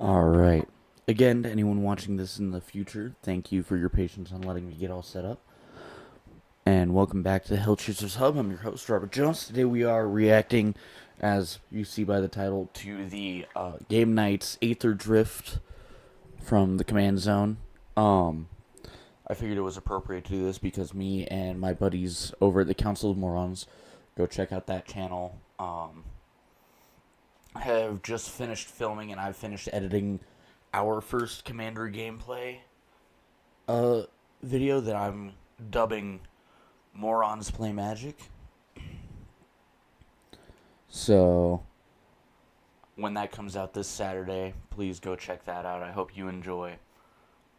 All right. Again, to anyone watching this in the future, thank you for your patience on letting me get all set up. And welcome back to Hill Choosers Hub. I'm your host, Robert Jones. Today we are reacting, as you see by the title, to the Game Night's Aetherdrift from the Command Zone. I figured it was appropriate to do this because me and my buddies over at the Council of Morons, go check out that channel, have just finished filming and I've finished editing our first Commander gameplay video that I'm dubbing Morons Play Magic. So when that comes out this Saturday, please go check that out. I hope you enjoy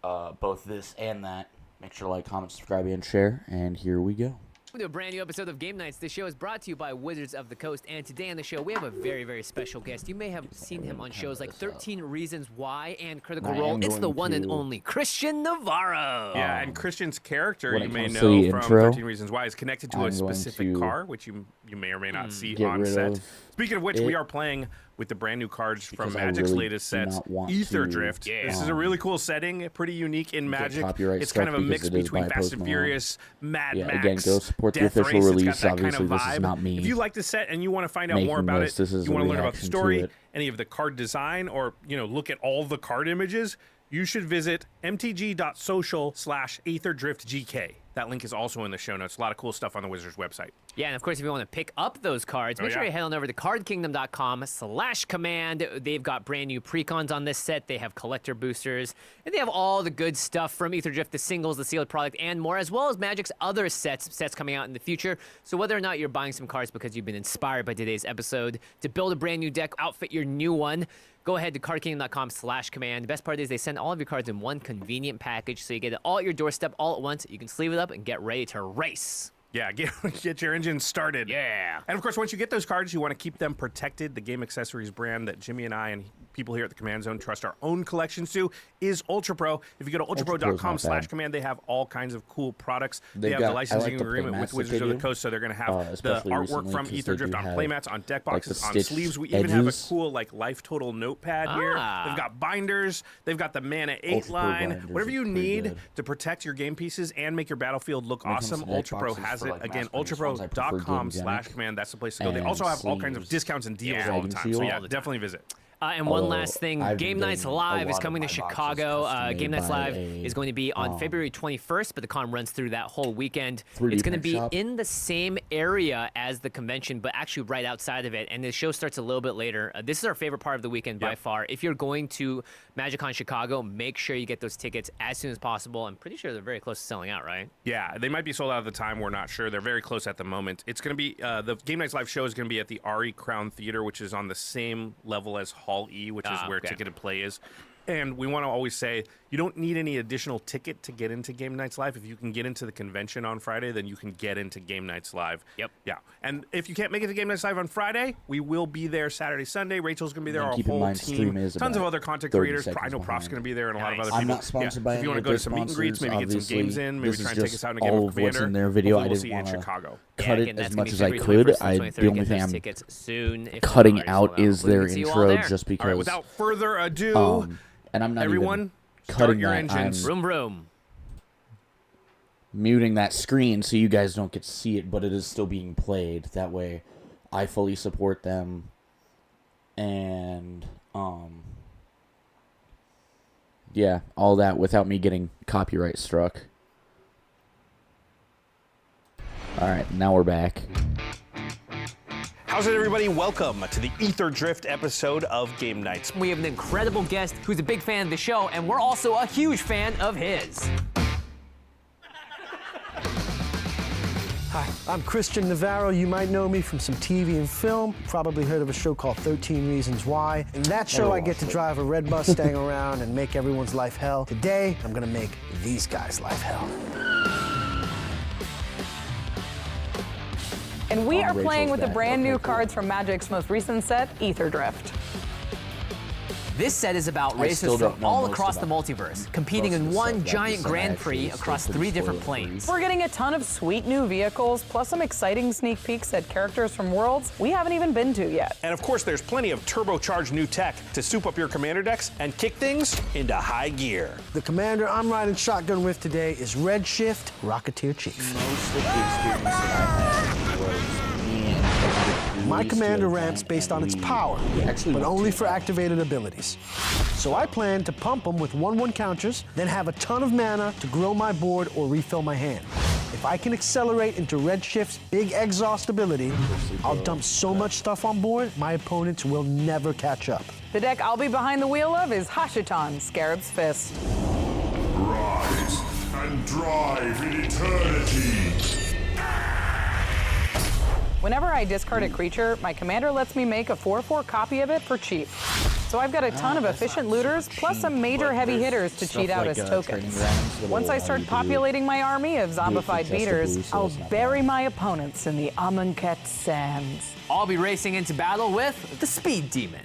both this and that. Make sure to like, comment, subscribe, and share. And here we go. Welcome to a brand new episode of Game Nights. This show is brought to you by Wizards of the Coast, and today on the show we have a very, very special guest. You may have seen him on shows like 13 Reasons Why and Critical Role. It's the one and only Christian Navarro. Yeah, and Christian's character, you may know from intro, 13 Reasons Why, is connected to a specific car, which you may or may not see on set. Speaking of which, we are playing with the brand new cards from Magic's latest sets, Aetherdrift. Yeah. This is a really cool setting, pretty unique in Magic. It's kind of a mix between Fast and Furious, Mad Max, again, go support Death the official Race. release. It's got that Obviously, kind of vibe. this is not me. If you like the set and you want to find out more about it, you want to learn about the story, any of the card design, or look at all the card images, you should visit mtg.social/AetherdriftGK. That link is also in the show notes. A lot of cool stuff on the Wizards website. Yeah, and of course, if you want to pick up those cards, make sure you head on over to cardkingdom.com/command. They've got brand new precons on this set. They have collector boosters, and they have all the good stuff from Aetherdrift, the singles, the sealed product, and more, as well as Magic's other sets coming out in the future. So whether or not you're buying some cards because you've been inspired by today's episode to build a brand new deck, outfit your new one, go ahead to cardkingdom.com/command. The best part is they send all of your cards in one convenient package, so you get it all at your doorstep all at once. You can sleeve it up and get ready to race. Yeah, get your engine started. Yeah. And of course, once you get those cards, you want to keep them protected. The Game Accessories brand that Jimmy and I and people here at the Command Zone trust our own collections to is Ultra Pro. If you go to ultrapro.com/command, they have all kinds of cool products. They have the licensing agreement with Wizards of the Coast, so they're going to have the artwork from Aetherdrift on playmats, on deck boxes, on sleeves. We even have a cool Life Total notepad here. They've got binders. They've got the Mana 8 line. Whatever you need to protect your game pieces and make your battlefield look awesome, Ultra Pro has it. Again, ultrapro.com/command. That's the place to go. They also have all kinds of discounts and deals all the time. So yeah, definitely visit. And one last thing, Game Nights Live is coming to Chicago. Game Nights Live is going to be on February 21st, but the con runs through that whole weekend. It's going to be in the same area as the convention, but actually right outside of it, and the show starts a little bit later. This is our favorite part of the weekend by far. If you're going to MagicCon Chicago, make sure you get those tickets as soon as possible. I'm pretty sure they're very close to selling out, right? Yeah, they might be sold out at the time. We're not sure. They're very close at the moment. It's going to be, the Game Nights Live show is going to be at the Ari Crown Theater, which is on the same level as Hall E, which is where Ticketed Play is. And we want to always say, you don't need any additional ticket to get into Game Nights Live. If you can get into the convention on Friday, then you can get into Game Nights Live. Yep. Yeah. And if you can't make it to Game Nights Live on Friday, we will be there Saturday, Sunday. Rachel's going to be there, our whole team. Tons of other content creators. I know Prof's going to be there, and a lot of other people. I'm not sponsored by if you want to go to some meet and greets, maybe get some games in, maybe try and take us out in a game of Commander, in their video. I we'll see didn't you in want Chicago. to cut it as much as I could. The only thing I'm cutting out is their intro, just because. All right, without further ado, and I'm not everyone, cutting your that. engines. Vroom, vroom. Muting that screen so you guys don't get to see it, but it is still being played. That way, I fully support them, and yeah, all that without me getting copyright struck. All right, now we're back. How's it, everybody? Welcome to the Aetherdrift episode of Game Nights. We have an incredible guest who's a big fan of the show, and we're also a huge fan of his. Hi, I'm Christian Navarro. You might know me from some TV and film. Probably heard of a show called 13 Reasons Why. In that show, I get to drive a red Mustang around and make everyone's life hell. Today, I'm gonna make these guys' life hell. And we are playing with the brand new cards from Magic's most recent set, Aetherdrift. Rachel, This set is about I racers still don't from know all most across the about multiverse, competing most of in the one stuff. That giant just Grand actually Prix is across still 3 pretty different spoiler-free. planes. We're getting a ton of sweet new vehicles, plus some exciting sneak peeks at characters from worlds we haven't even been to yet. And of course, there's plenty of turbocharged new tech to soup up your commander decks and kick things into high gear. The commander I'm riding shotgun with today is Redshift Rocketeer Chief. Most of the experience that I had was me and My commander Studio ramps Giant, based on and its we power, actually but went only to- for activated abilities. So I plan to pump them with 1/1 counters, then have a ton of mana to grow my board or refill my hand. If I can accelerate into Redshift's big exhaust ability, I'll dump so much stuff on board, my opponents will never catch up. The deck I'll be behind the wheel of is Hashitan, Scarab's Fist. Rise and drive in eternity. Whenever I discard a creature, my commander lets me make a 4/4 copy of it for cheap. So I've got a ton of efficient looters, plus some major heavy hitters to cheat out as tokens. Once I start populating my army of zombified beaters, I'll bury my opponents in the Amonkhet sands. I'll be racing into battle with the Speed Demon.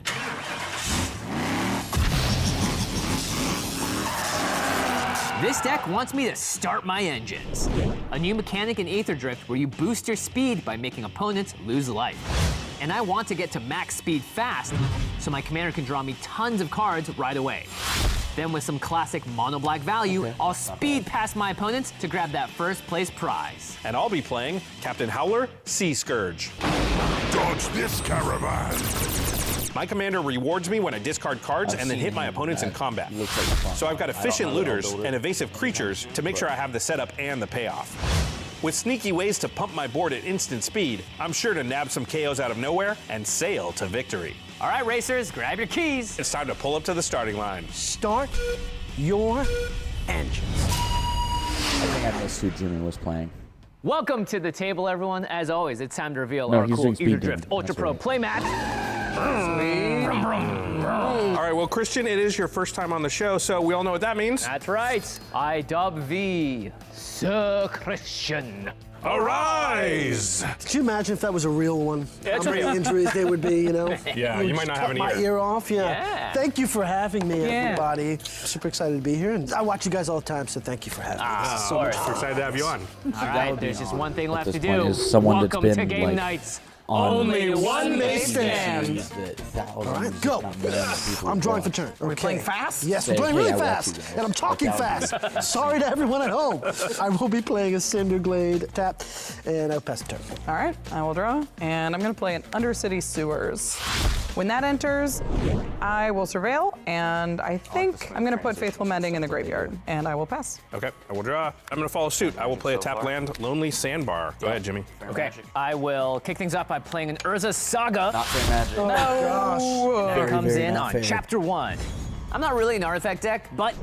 This deck wants me to start my engines. A new mechanic in Aetherdrift where you boost your speed by making opponents lose life. And I want to get to max speed fast, so my commander can draw me tons of cards right away. Then with some classic mono black value, I'll speed past my opponents to grab that first place prize. And I'll be playing Captain Howler, Sea Scourge. Dodge this caravan. My commander rewards me when I discard cards and then hit my opponents in combat. Looks like fun. So I've got I don't efficient know how to looters build it. and evasive creatures to make sure I have the setup and the payoff. With sneaky ways to pump my board at instant speed, I'm sure to nab some KOs out of nowhere and sail to victory. All right, racers, grab your keys. It's time to pull up to the starting line. Start your engines. I think I missed who Jimmy was playing. Welcome to the table, everyone. As always, it's time to reveal No, our he's cool doing Speed Aetherdrift Demon. Ultra That's Pro right. playmat. All right, well, Christian, it is your first time on the show, so we all know what that means. That's right. I dub thee Sir Christian. Arise! Could you imagine if that was a real one? it's How many real. injuries there would be, you know? Yeah, you might not have Cut an my ear. ear off, yeah. Yeah. Thank you for having me, Yeah. everybody. Super excited to be here, and I watch you guys all the time, so thank you for having me. This is Of so course. We're excited to have you on. All right, there's just one thing left this to point do. is someone that's Welcome to been, game like, nights. on Only one may These stand. issues that thousands, All right, if go. not millions of people I'm drawing for watch. turn. Are we playing fast? Yes, we're Say, playing hey, really I watch fast, you guys. and I'm talking Like, fast. that would Sorry to everyone at home. I will be playing a Cinderglade tap, and I'll pass the turn. All right, I will draw, and I'm gonna play an Undercity Sewers. When that enters, I will surveil, and I think I'm gonna put Faithful Mending in the graveyard, and I will pass. Okay, I will draw. I'm going to follow suit. I will play a tap land, Lonely Sandbar. Go ahead, Jimmy. Okay, I will kick things off by playing an Urza Saga. Not fair magic. That Very, comes very in not on fair. chapter 1. I'm not really an artifact deck, but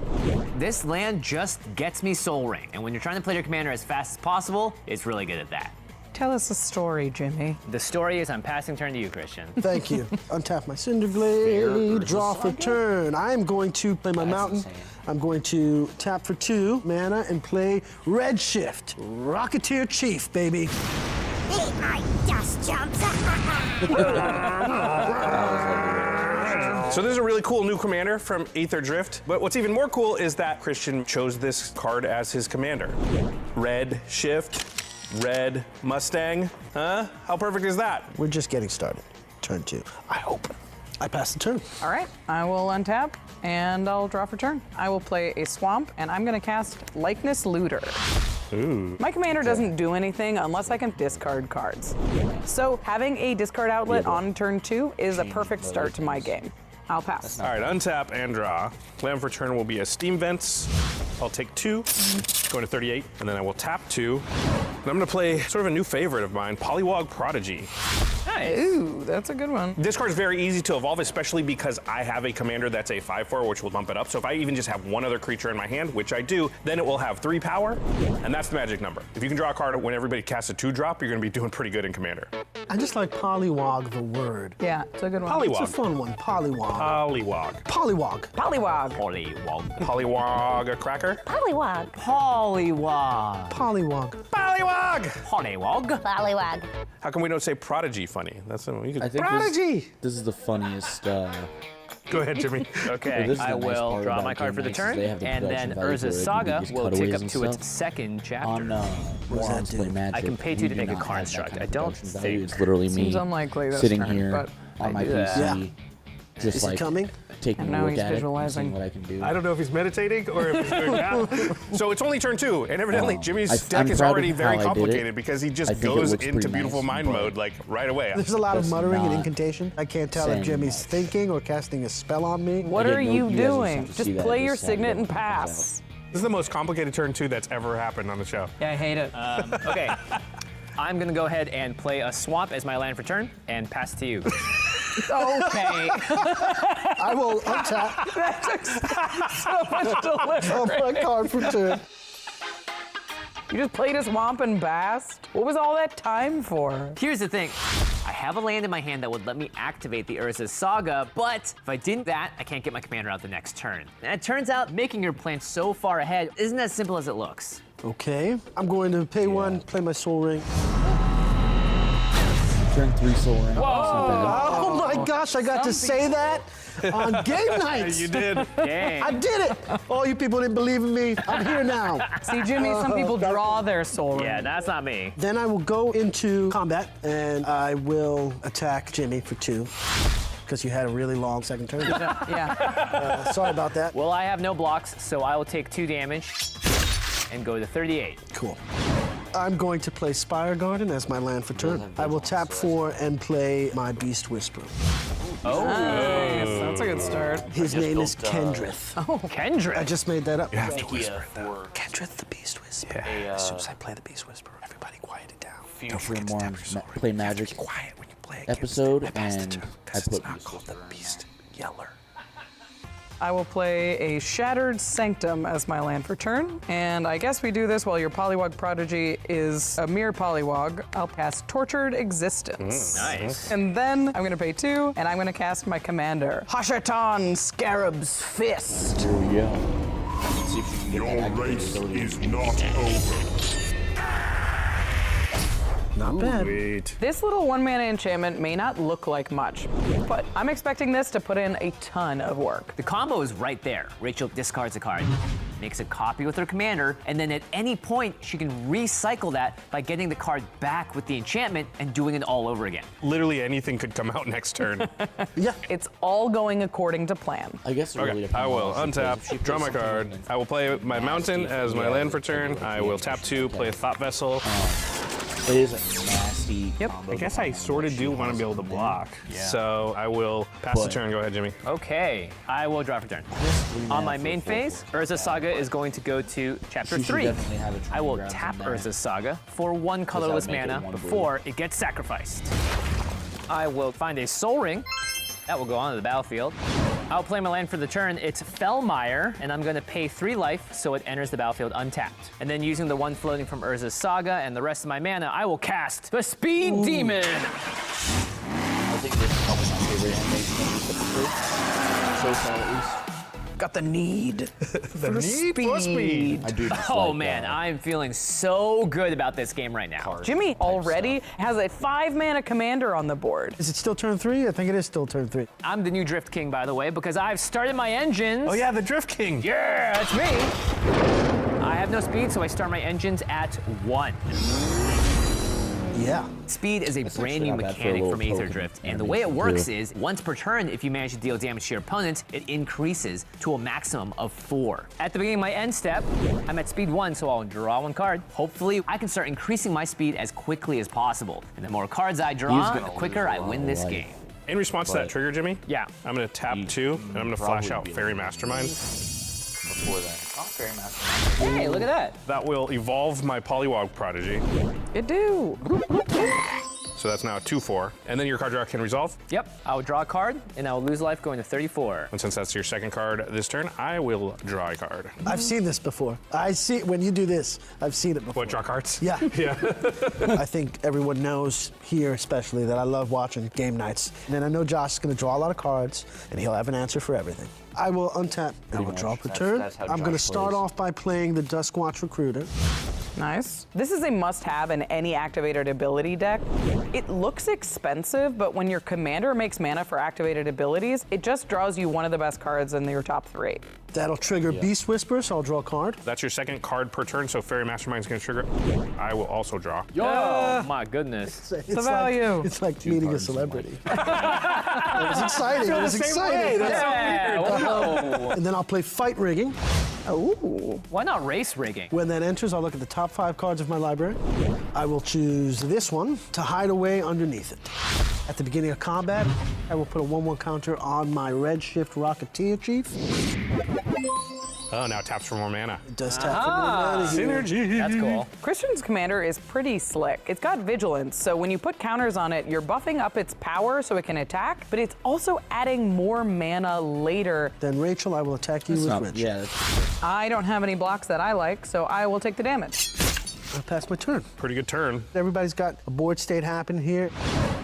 this land just gets me Soul Ring. And when you're trying to play your commander as fast as possible, it's really good at that. Tell us a story, Jimmy. The story is I'm passing turn to you, Christian. Thank you. Untap my Cinderglade, draw for turn. I am going to play my mountain. insane. I'm going to tap for 2 mana and play Redshift, Rocketeer Chief, baby. Eat my dust jumps. So this is a really cool new commander from Aetherdrift. But what's even more cool is that Christian chose this card as his commander. Red Shift, Red Mustang. Huh? How perfect is that? We're just getting started. Turn 2. I hope. I pass the turn. All right, I will untap, and I'll draw for turn. I will play a Swamp, and I'm gonna cast Likeness Looter. Ooh. My commander doesn't do anything unless I can discard cards. So having a discard outlet on turn 2 is a perfect start to my game. I'll pass. All right, untap and draw. Land for turn will be a Steam Vents. I'll take 2, going to 38, and then I will tap 2. And I'm gonna play sort of a new favorite of mine, Polywog Prodigy. Nice. Ooh, that's a good one. This card's very easy to evolve, especially because I have a commander that's a 5/4, which will bump it up. So if I even just have one other creature in my hand, which I do, then it will have 3 power, and that's the magic number. If you can draw a card when everybody casts a 2-drop, you're gonna be doing pretty good in commander. I just like Polywog, the word. Yeah, it's a good one. Polywog. It's a fun one. Polywog. Polywog. Polywog. Polywog. Polywog. Polywog a cracker? Pollywog. Polywog. Polywog. Polywog! Polywog. Pollywog. How come we don't say prodigy funny? That's you could. I think Prodigy! this is the funniest Go ahead, Jimmy. Okay, This is I the nice will part draw about my card for the game nights is turn, they have the and production then value Urza's where it can Saga be just will cutaways take up and to its stuff. second chapter. On Morons Play Magic, I can pay two we to do make a not have that construct. kind I of don't production value. think- It's literally me Seems unlikely this sitting turn, here but on my do that. PC, just Is it like coming? taking And a now look he's at it and visualizing. seeing what I can do. I don't know if he's meditating or if he's doing that. So it's only turn 2, and evidently Jimmy's deck I'm is proud of already how very I did it. complicated because he I just think it goes looks into pretty beautiful nice, mind but mode like right away. There's a lot of That's muttering and not incantation. I can't tell if saying Jimmy's much. thinking or casting a spell on me. What Again, are no- you you guys will doing? have to see Just that play this your Saturday signet when and it comes out. pass. This is the most complicated turn 2 that's ever happened on the show. Yeah, I hate it. Okay, I'm gonna go ahead and play a swamp as my land for turn and pass to you. Okay. I will untap. That took so much delivery. Draw my card for turn. You just played a swamp and bast? What was all that time for? Here's the thing. I have a land in my hand that would let me activate the Urza's Saga, but if I didn't that, I can't get my commander out the next turn. And it turns out making your plan so far ahead isn't as simple as it looks. Okay, I'm going to pay 1, play my Soul Ring. Turn 3 Soul Ring. Oh my gosh, I got to say that on game nights. You did. Dang. I did it. All you people didn't believe in me. I'm here now. See, Jimmy, some people draw their soul ring. Yeah, that's not me. Then I will go into combat and I will attack Jimmy for 2 because you had a really long second turn. Yeah. Sorry about that. Well, I have no blocks, so I will take 2 damage and go to 38. Cool. I'm going to play Spire Garden as my land for turn. I will tap 4 and play my Beast Whisperer. Nice. That's a good start. His name is Kendrith. Kendrick. I just made that up. You have to whisper. Kendrith the Beast Whisperer. As soon as I play the Beast Whisperer, everybody quiet it down. Don't forget more on Play Magic Quiet when you play episode, and I put Beast Yeller. I will play a Shattered Sanctum as my land for turn. And I guess we do this while your Polywog Prodigy is a mere Polywog. I'll cast Tortured Existence. Nice. And then I'm gonna pay 2, and I'm gonna cast my commander, Hashatan Scarab's Fist. Here we go. Let's see if you can get Your that activated race ability. is not over. Not bad. Sweet. This little 1-mana enchantment may not look like much, but I'm expecting this to put in a ton of work. The combo is right there. Rachel discards a card, makes a copy with her commander, and then at any point, she can recycle that by getting the card back with the enchantment and doing it all over again. Literally anything could come out next turn. Yeah. It's all going according to plan. I guess it really Okay, depends I on will what she plays. If she untap, draw plays my card. something I will play my mountain as my land for turn. I will tap 2, play a Thought Vessel. It is a nasty combo. I guess I sort of do want to be able to block. So I will pass the But- turn. Go ahead, Jimmy. Okay, I will draw for turn. On my main phase, Urza's Saga is going to go to chapter She should 3. definitely have a I will training grounds tap in there. Urza's Saga for 1 colorless make it mana 1 blue. before it gets sacrificed. I will find a Soul Ring. That will go onto the battlefield. I'll play my land for the turn. It's Fellmire, and I'm going to pay 3 life so it enters the battlefield untapped. And then using the 1 floating from Urza's Saga and the rest of my mana, I will cast the Speed Demon. I think this is probably my favorite animation so far, at least. Got the need. The need for speed. I do just Oh like, man, I'm feeling so good about this game right now. Jimmy already has a 5-mana commander on the board. Is it still turn 3? I think it is still turn 3. I'm the new Drift King, by the way, because I've started my engines. Oh yeah, the Drift King. Yeah, that's me. I have no speed, so I start my engines at 1. Yeah. Speed is a brand new not bad for a mechanic little from Aetherdrift, poke and the way it animation, works too. is once per turn, if you manage to deal damage to your opponent, it increases to a maximum of 4. At the beginning of my end step, I'm at speed 1, so I'll draw 1 card. Hopefully, I can start increasing my speed as quickly as possible. And the more cards I draw, the gonna quicker lose a I lot win of this life. game. In response to that But- trigger, Jimmy, Yeah. I'm going to tap 2, and I'm going to flash out probably Fairy be- Mastermind. Before that. Oh, Fairy Master. Hey, look at that. That will evolve my Polywog Prodigy. It do. So that's now a 2/4. And then your card draw can resolve. Yep, I will draw a card, and I will lose life going to 34. And since that's your second card this turn, I will draw a card. I've seen this before. I see when you do this. I've seen it before. What, draw cards? Yeah. Yeah. I think everyone knows here, especially, that I love watching game nights. And I know Josh is going to draw a lot of cards, and he'll have an answer for everything. I will untap. I will much. draw per That's- turn. that's how I'm going to Josh start plays. off by playing the Duskwatch Recruiter. Nice. This is a must-have in any activated ability deck. It looks expensive, but when your commander makes mana for activated abilities, it just draws you one of the best cards in your top 3. That'll trigger Beast Whisper, so I'll draw a card. That's your second card per turn, so Fairy Mastermind's going to trigger it. I will also draw. Oh my goodness. It's the value. It's like meeting a cards celebrity. It was exciting. It was exciting. Yeah, whoa. And then I'll play Fight Rigging. Ooh. Why not race rigging? When that enters, I'll look at the top 5 cards of my library. I will choose this one to hide away underneath it. At the beginning of combat, I will put a 1/1 counter on my Redshift Rocketeer Chief. Oh, now it taps for more mana. It does tap for more mana here. Synergy. That's cool. Christian's commander is pretty slick. It's got vigilance, so when you put counters on it, you're buffing up its power so it can attack, but it's also adding more mana later. Then Rachel, I will attack you with Redshift. Yeah, that's I don't have any blocks that I like, so I will take the damage. I'll pass my turn. Pretty good turn. Everybody's got a board state happening here.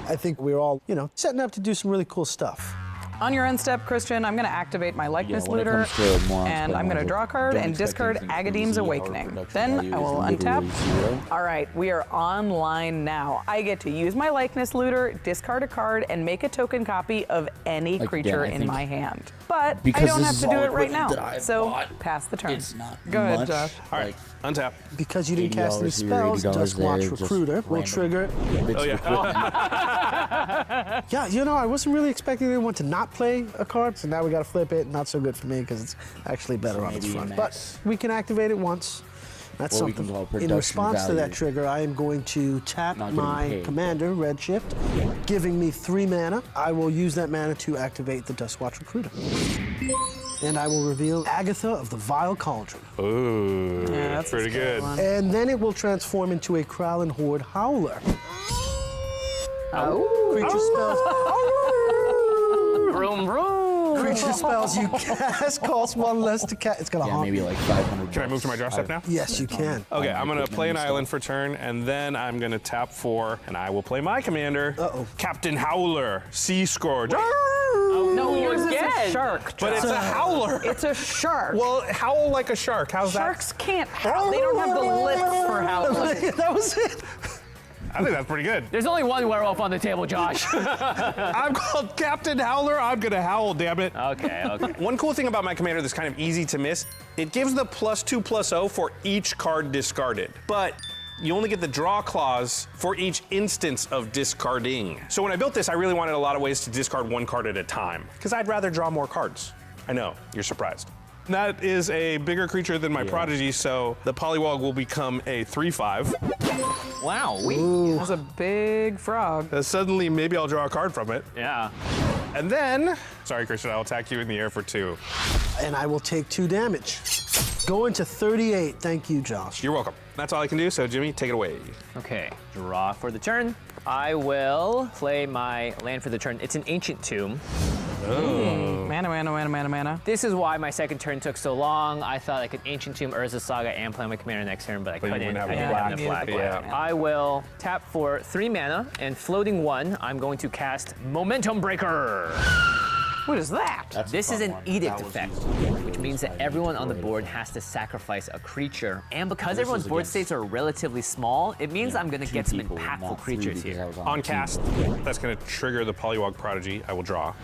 I think we're all, setting up to do some really cool stuff. On your end step, Christian, I'm going to activate my likeness when it looter, comes to morons, and but I'm going to I draw a card don't and expect discard anything Agadeem's crazy. Our Awakening. production Then value I is will literally untap. 0. All right, we are online now. I get to use my likeness looter, discard a card, and make a token copy of any Again, creature I in think my hand. But I because don't this have is to do all it right equipment now. that I've So bought, pass the turn. It's not Go ahead, much. Josh. All right, untap. Because you didn't cast any $80 here, spells, $80 Duskwatch there, just Recruiter will random trigger. bits of equipment. Yeah, I wasn't really expecting anyone to not play a card, so now we got to flip it. Not so good for me because it's actually better on its maybe front. max. But we can activate it once. That's What we can something. call In production response to that value. trigger, I am going to tap Not getting my paid. commander, Redshift, giving me 3 mana. I will use that mana to activate the Duskwatch Recruiter. And I will reveal Agatha of the Vile Cauldron. Ooh, Yeah, that's a pretty scary good. one. And then it will transform into a Krowlin Horde Howler. Creature spells. Vroom, vroom. Creature spells you cast cost 1 less to cast. It's gonna Yeah, haunt maybe me. like 500. Can I move to my draw step now? Yes, you can. Okay, I'm gonna equipment play an and island for turn, and then I'm gonna tap 4, and I will play my commander, Captain Howler, Sea Scourge. No, yours is a again. shark. But it's a howler. It's a shark. Well, howl like a shark. How's Sharks can't howl. They don't have the lips for howling. That was it. that? I think that's pretty good. There's only one werewolf on the table, Josh. I'm called Captain Howler. I'm gonna howl, damn it. Okay. One cool thing about my commander that's kind of easy to miss, it gives the +2/+0 for each card discarded. But you only get the draw clause for each instance of discarding. So when I built this, I really wanted a lot of ways to discard 1 card at a time, because I'd rather draw more cards. I know, you're surprised. That is a bigger creature than my prodigy, so the Polywog will become a 3/5. Wow. That's a big frog. Suddenly, maybe I'll draw a card from it. Yeah. And then, sorry, Christian, I'll attack you in the air for 2. And I will take 2 damage. Going to 38. Thank you, Josh. You're welcome. That's all I can do, so Jimmy, take it away. Okay. Draw for the turn. I will play my land for the turn. It's an Ancient Tomb. Mana. This is why my second turn took so long. I thought I could Ancient Tomb Urza Saga and play my commander next turn, but I couldn't. wouldn't have I a didn't black. have enough black. Yeah. I will tap for 3 mana, and floating 1, I'm going to cast Momentum Breaker. What is that? This is an edict effect, which means that everyone on the board has to sacrifice a creature. And because everyone's board states are relatively small, it means I'm going to get some impactful creatures here. On cast, that's going to trigger the Polywog Prodigy. I will draw.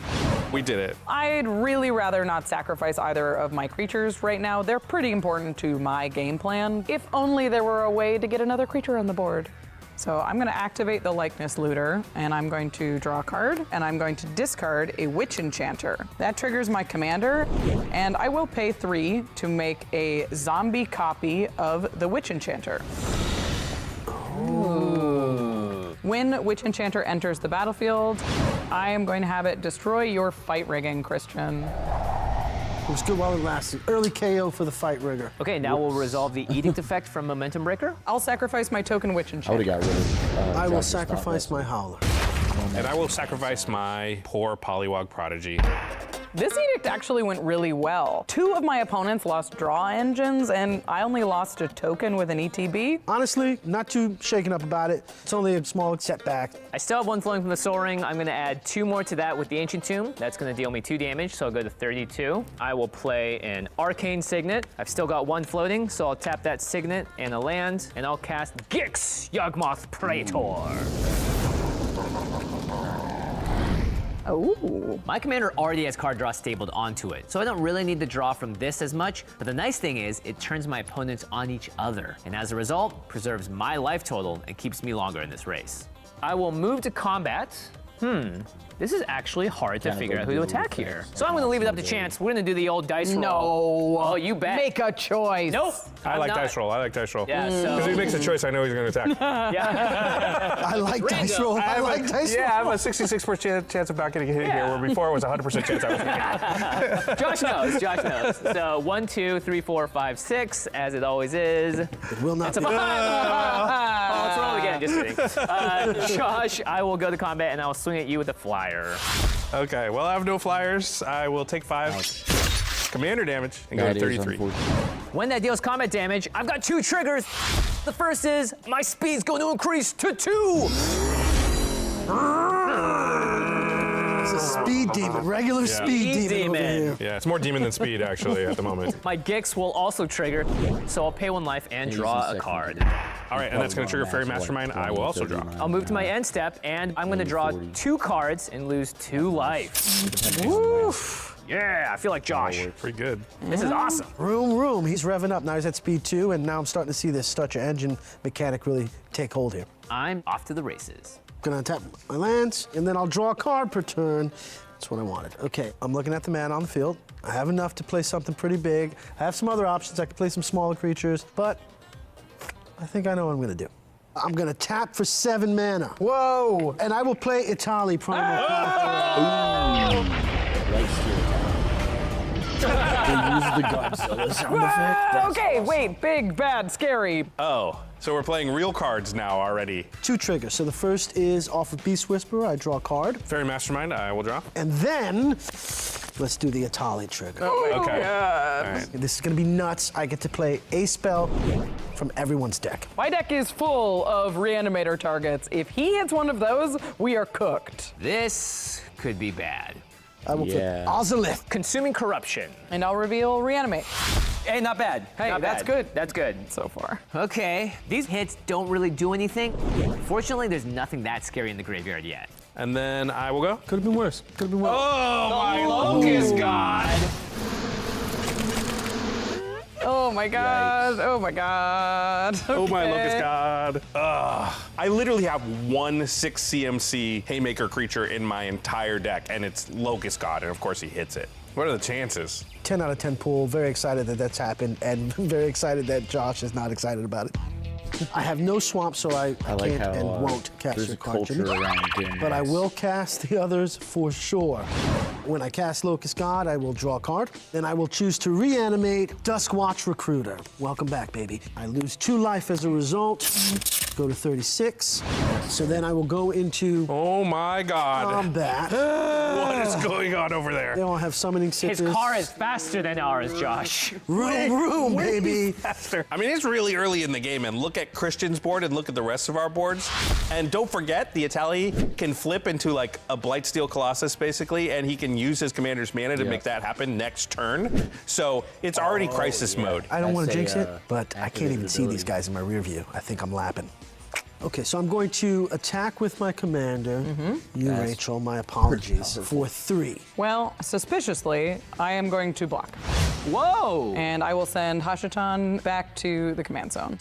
We did it. I'd really rather not sacrifice either of my creatures right now. They're pretty important to my game plan. If only there were a way to get another creature on the board. So I'm going to activate the Likeness Looter, and I'm going to draw a card, and I'm going to discard a Witch Enchanter. That triggers my commander, and I will pay 3 to make a zombie copy of the Witch Enchanter. When Witch Enchanter enters the battlefield, I am going to have it destroy your fight rigging, Christian. It was good while it lasted. Early KO for the Fight Rigger. Okay, now we'll resolve the edict effect from Momentum Breaker. I'll sacrifice my token Witch I would Enchanter. have got rid of. I will Josh's sacrifice thought my Howler. And I will sacrifice my poor Polywog Prodigy. This edict actually went really well. 2 of my opponents lost draw engines, and I only lost a token with an ETB. Honestly, not too shaken up about it. It's only a small setback. I still have 1 flowing from the Soul Ring. I'm going to add 2 more to that with the Ancient Tomb. That's going to deal me 2 damage, so I'll go to 32. I will play an Arcane Signet. I've still got 1 floating, so I'll tap that Signet and a land, and I'll cast Gix, Yawgmoth Praetor. Oh. My commander already has card draw stapled onto it, so I don't really need to draw from this as much, but the nice thing is it turns my opponents on each other, and as a result, preserves my life total and keeps me longer in this race. I will move to combat. This is actually hard to figure out who to attack here. So I'm gonna leave it up to chance. We're gonna do the old dice roll. No. Oh, you bet. Make a choice. Nope. I like dice roll. Yeah, so. Because if he makes a choice, I know he's going to attack. I like dice roll. I like dice roll. Yeah, I have a 66% chance of not getting hit here, where before it was 100% chance I was going to get hit. Josh knows. Josh knows. So 1, 2, 3, 4, 5, 6, as it always is. It will not It's a be. 5. Oh, let's roll again. Just kidding. Josh, I will go to combat and I will swing at you with a flyer. Okay, well, I have no flyers. I will take 5 commander damage and go to 33. When that deals combat damage, I've got 2 triggers. The first is my speed's going to increase to 2. It's a speed demon, regular speed demon over here. Yeah, it's more demon than speed, actually, at the moment. My Gix will also trigger, so I'll pay 1 life and draw a card. All right, and that's going to trigger Fairy Mastermind. I will also draw. I'll move to my end step, and I'm going to draw 2 cards and lose 2 life. Woof. Yeah, I feel like Josh. Pretty good. This is awesome. Room. He's revving up. Now he's at speed 2, and now I'm starting to see this start your engine mechanic really take hold here. I'm off to the races. Gonna tap my lands, and then I'll draw a card per turn. That's what I wanted. Okay, I'm looking at the mana on the field. I have enough to play something pretty big. I have some other options. I can play some smaller creatures, but I think I know what I'm gonna do. I'm gonna tap for 7 mana. Whoa! And I will play Itali Primal. They use the Godzilla sound effect. That's Okay, awesome. wait, big, bad, scary. Oh, so we're playing real cards now already. 2 triggers. So the first is off of Beast Whisperer. I draw a card. Fairy Mastermind, I will draw. And then, let's do the Itali trigger. Okay. All right. This is gonna be nuts. I get to play a spell from everyone's deck. My deck is full of reanimator targets. If he hits one of those, we are cooked. This could be bad. I will flip Ozolith. Consuming Corruption. And I'll reveal reanimate. Hey, not bad. Hey, Not that's bad. good. That's good. So far. Okay, these hits don't really do anything. Fortunately, there's nothing that scary in the graveyard yet. And then I will go. Could have been worse. Could have been worse. Oh, my Locust God! Oh my god. Oh my god. Oh, my Okay. Locust God. Ugh. I literally have 1 6 CMC Haymaker creature in my entire deck, and it's Locust God, and of course he hits it. What are the chances? 10 out of 10 pool. Very excited that that's happened, and very excited that Josh is not excited about it. I have no swamp, so I like can't how and won't cast there's your a card, culture Jimmy. around game But I decks. will cast the others for sure. When I cast Locust God, I will draw a card. Then I will choose to reanimate Duskwatch Recruiter. Welcome back, baby. I lose 2 life as a result. Go to 36. So then I will go into Oh, my God. combat. What is going on over They there? all have summoning His citrus. car is faster than ours, Josh. Room, baby. I mean, it's really early in the game, and look at Christian's board and look at the rest of our boards. And don't forget, the Itali can flip into like a Blightsteel Colossus, basically, and he can use his commander's mana to make that happen next turn. So it's already crisis mode. I don't want to That's jinx a, it, but I can't activated even see these ability. guys in my rear view. I think I'm lapping. Okay, so I'm going to attack with my commander. You, That's Rachel, my apologies, for 3. Well, suspiciously, I am going to block. Whoa! And I will send Hashatan back to the command zone.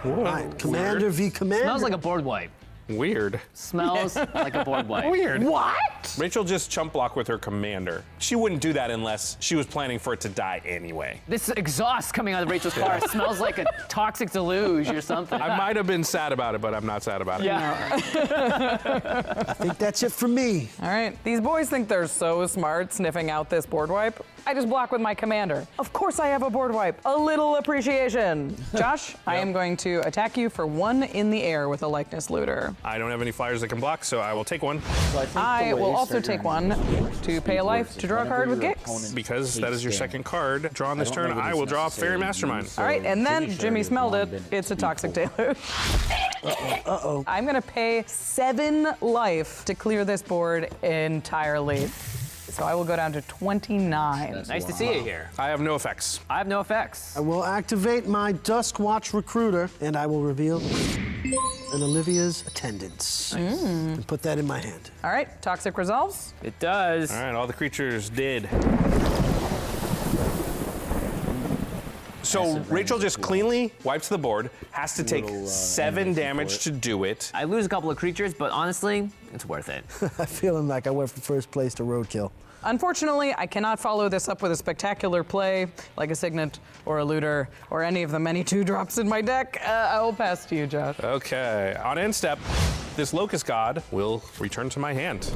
All right, commander v commander. Smells like a board wipe. Weird. Smells like a board wipe. Weird. What? Rachel just chump blocked with her commander. She wouldn't do that unless she was planning for it to die anyway. This exhaust coming out of Rachel's car smells like a toxic deluge or something. I might have been sad about it, but I'm not sad about it. Yeah. I think that's it for me. All right, these boys think they're so smart sniffing out this board wipe. I just block with my commander. Of course I have a board wipe. A little appreciation. Josh, I am going to attack you for 1 in the air with a likeness looter. I don't have any flyers that can block, so I will take 1. So I think I the will way also take one to pay a life to draw a card with Gix. Because that is your second card drawn this turn, I will draw Fairy Mastermind. All right, and then Jimmy smelled it. It's a toxic deluge. Uh-oh. I'm gonna pay 7 life to clear this board entirely. So I will go down to 29. Nice to see you here. I have no effects. I have no effects. I will activate my Duskwatch Recruiter, and I will reveal an Olivia's attendance. And put that in my hand. All right, toxic resolves. It does. All right, all the creatures did. So Rachel just cleanly wipes the board, has to take 7 damage to do it. I lose a couple of creatures, but honestly, it's worth it. I'm feeling like I went from first place to roadkill. Unfortunately, I cannot follow this up with a spectacular play like a Signet or a Looter or any of the many 2-drops in my deck. I will pass to you, Josh. Okay, on end step, this Locust God will return to my hand.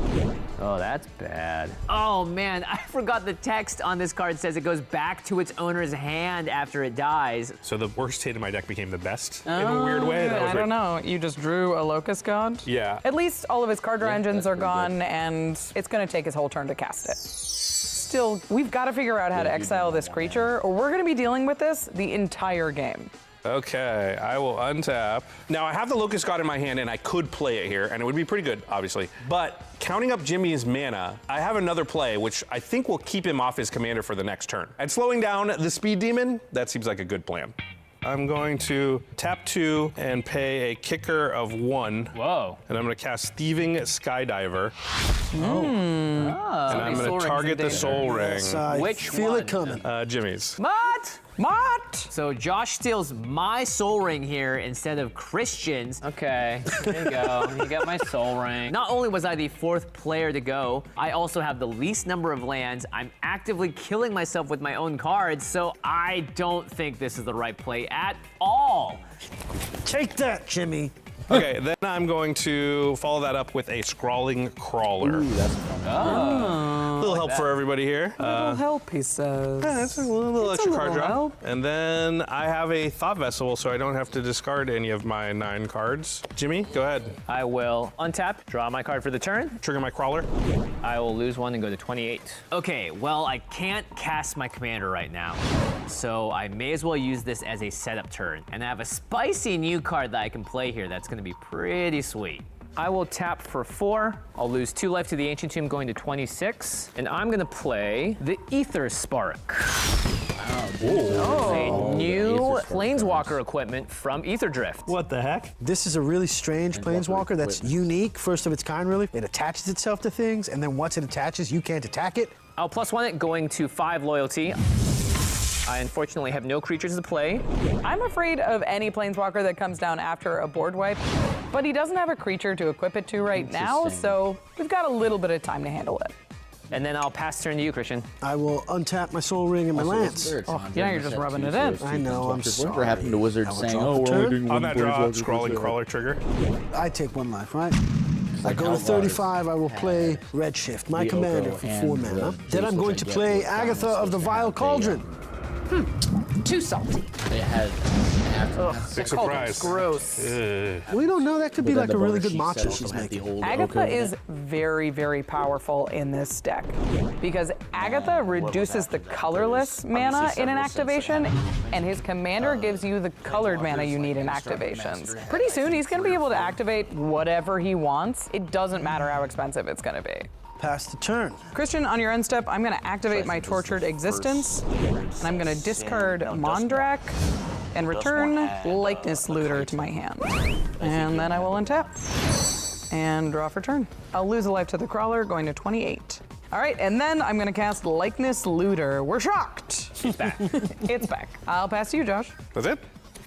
Oh, that's bad. Oh man, I forgot the text on this card says it goes back to its owner's hand after it dies. So the worst hit in my deck became the best in a weird way. That was I don't know. You just drew a Locust God? Yeah. At least all of his card draw engines are gone, and it's going to take his whole turn to cast it. Still, we've got to figure out how to exile this creature, or we're going to be dealing with this the entire game. Okay, I will untap. Now I have the Locust God in my hand and I could play it here and it would be pretty good, obviously. But counting up Jimmy's mana, I have another play which I think will keep him off his commander for the next turn. And slowing down the Speed Demon, that seems like a good plan. I'm going to tap 2 and pay a kicker of 1. Whoa. And I'm going to cast Thieving Skydiver. Hmm. And I'm going to target the Soul Ring. I Which feel one? it coming. Jimmy's. What? So Josh steals my soul ring here instead of Christian's. Okay, there you go. You got my soul ring. Not only was I the 4th player to go, I also have the least number of lands. I'm actively killing myself with my own cards, so I don't think this is the right play at all. Take that, Jimmy. Okay, then I'm going to follow that up with a Scrawling Crawler. Ooh, that's fun. A little help for everybody here. Little help, he says. Yeah, that's a little It's a extra card little draw. help. And then I have a Thought Vessel, so I don't have to discard any of my 9 cards. Jimmy, go ahead. I will untap, draw my card for the turn. Trigger my Crawler. I will lose 1 and go to 28. Okay, well, I can't cast my commander right now, so I may as well use this as a setup turn. And I have a spicy new card that I can play here that's going to be pretty sweet. I will tap for 4. I'll lose 2 life to the Ancient Tomb, going to 26. And I'm going to play the Aether Spark. It's a new Planeswalker equipment from Aetherdrift. What the heck? This is a really strange Planeswalker that's unique, first of its kind, really. It attaches itself to things, and then once it attaches, you can't attack it. I'll +1 it, going to 5 loyalty. I unfortunately have no creatures to play. I'm afraid of any Planeswalker that comes down after a board wipe, but he doesn't have a creature to equip it to right now, so we've got a little bit of time to handle it. And then I'll pass turn to you, Christian. I will untap my Soul Ring and my Lance. yeah, you're just rubbing it in. I know, I'm sorry. Whatever happened to Wizards I will saying, draw oh, the we're only turn. doing On one that draw, Planeswalker Scrawling per Crawler trigger. I take 1 life, right? I like go how to Lars 35, I will play Redshift, my the commander, Oko for and 4 the mana. Jace, Then I'm which going I to get play with Agatha of the Dynasty, Vile have Cauldron. Too salty. They had Big surprise. Gross. We don't know, that could be like a really good matcha she's making. Agatha is very, very powerful in this deck because Agatha reduces the colorless mana in an activation, and his commander gives you the colored mana you need in activations. Pretty soon, he's going to be able to activate whatever he wants. It doesn't matter how expensive it's going to be. Pass the turn. Christian, on your end step, I'm going to activate my Tortured Existence, and I'm going to discard Mondrak and return Likeness Looter to my hand. And then I will untap and draw for turn. I'll lose a life to the Crawler, going to 28. All right, and then I'm going to cast Likeness Looter. We're shocked. She's back. It's back. I'll pass to you, Josh. That's it?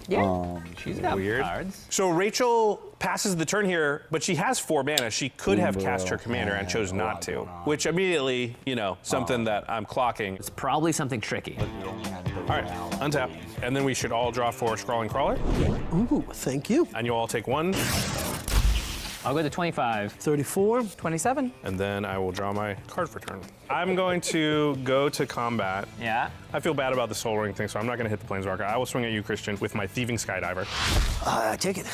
Yeah. She's got Weird. cards. So Rachel passes the turn here, but she has 4 mana. She could have cast her commander and chose not to, which immediately, you know, something that I'm clocking. It's probably something tricky. All right, untap. And then we should all draw for Scrawling Crawler. Ooh, thank you. And you all take 1. I'll go to 25. 34. 27. And then I will draw my card for turn. I'm going to go to combat. Yeah. I feel bad about the Soul Ring thing, so I'm not going to hit the Planeswalker. I will swing at you, Christian, with my Thieving Skydiver. I take it.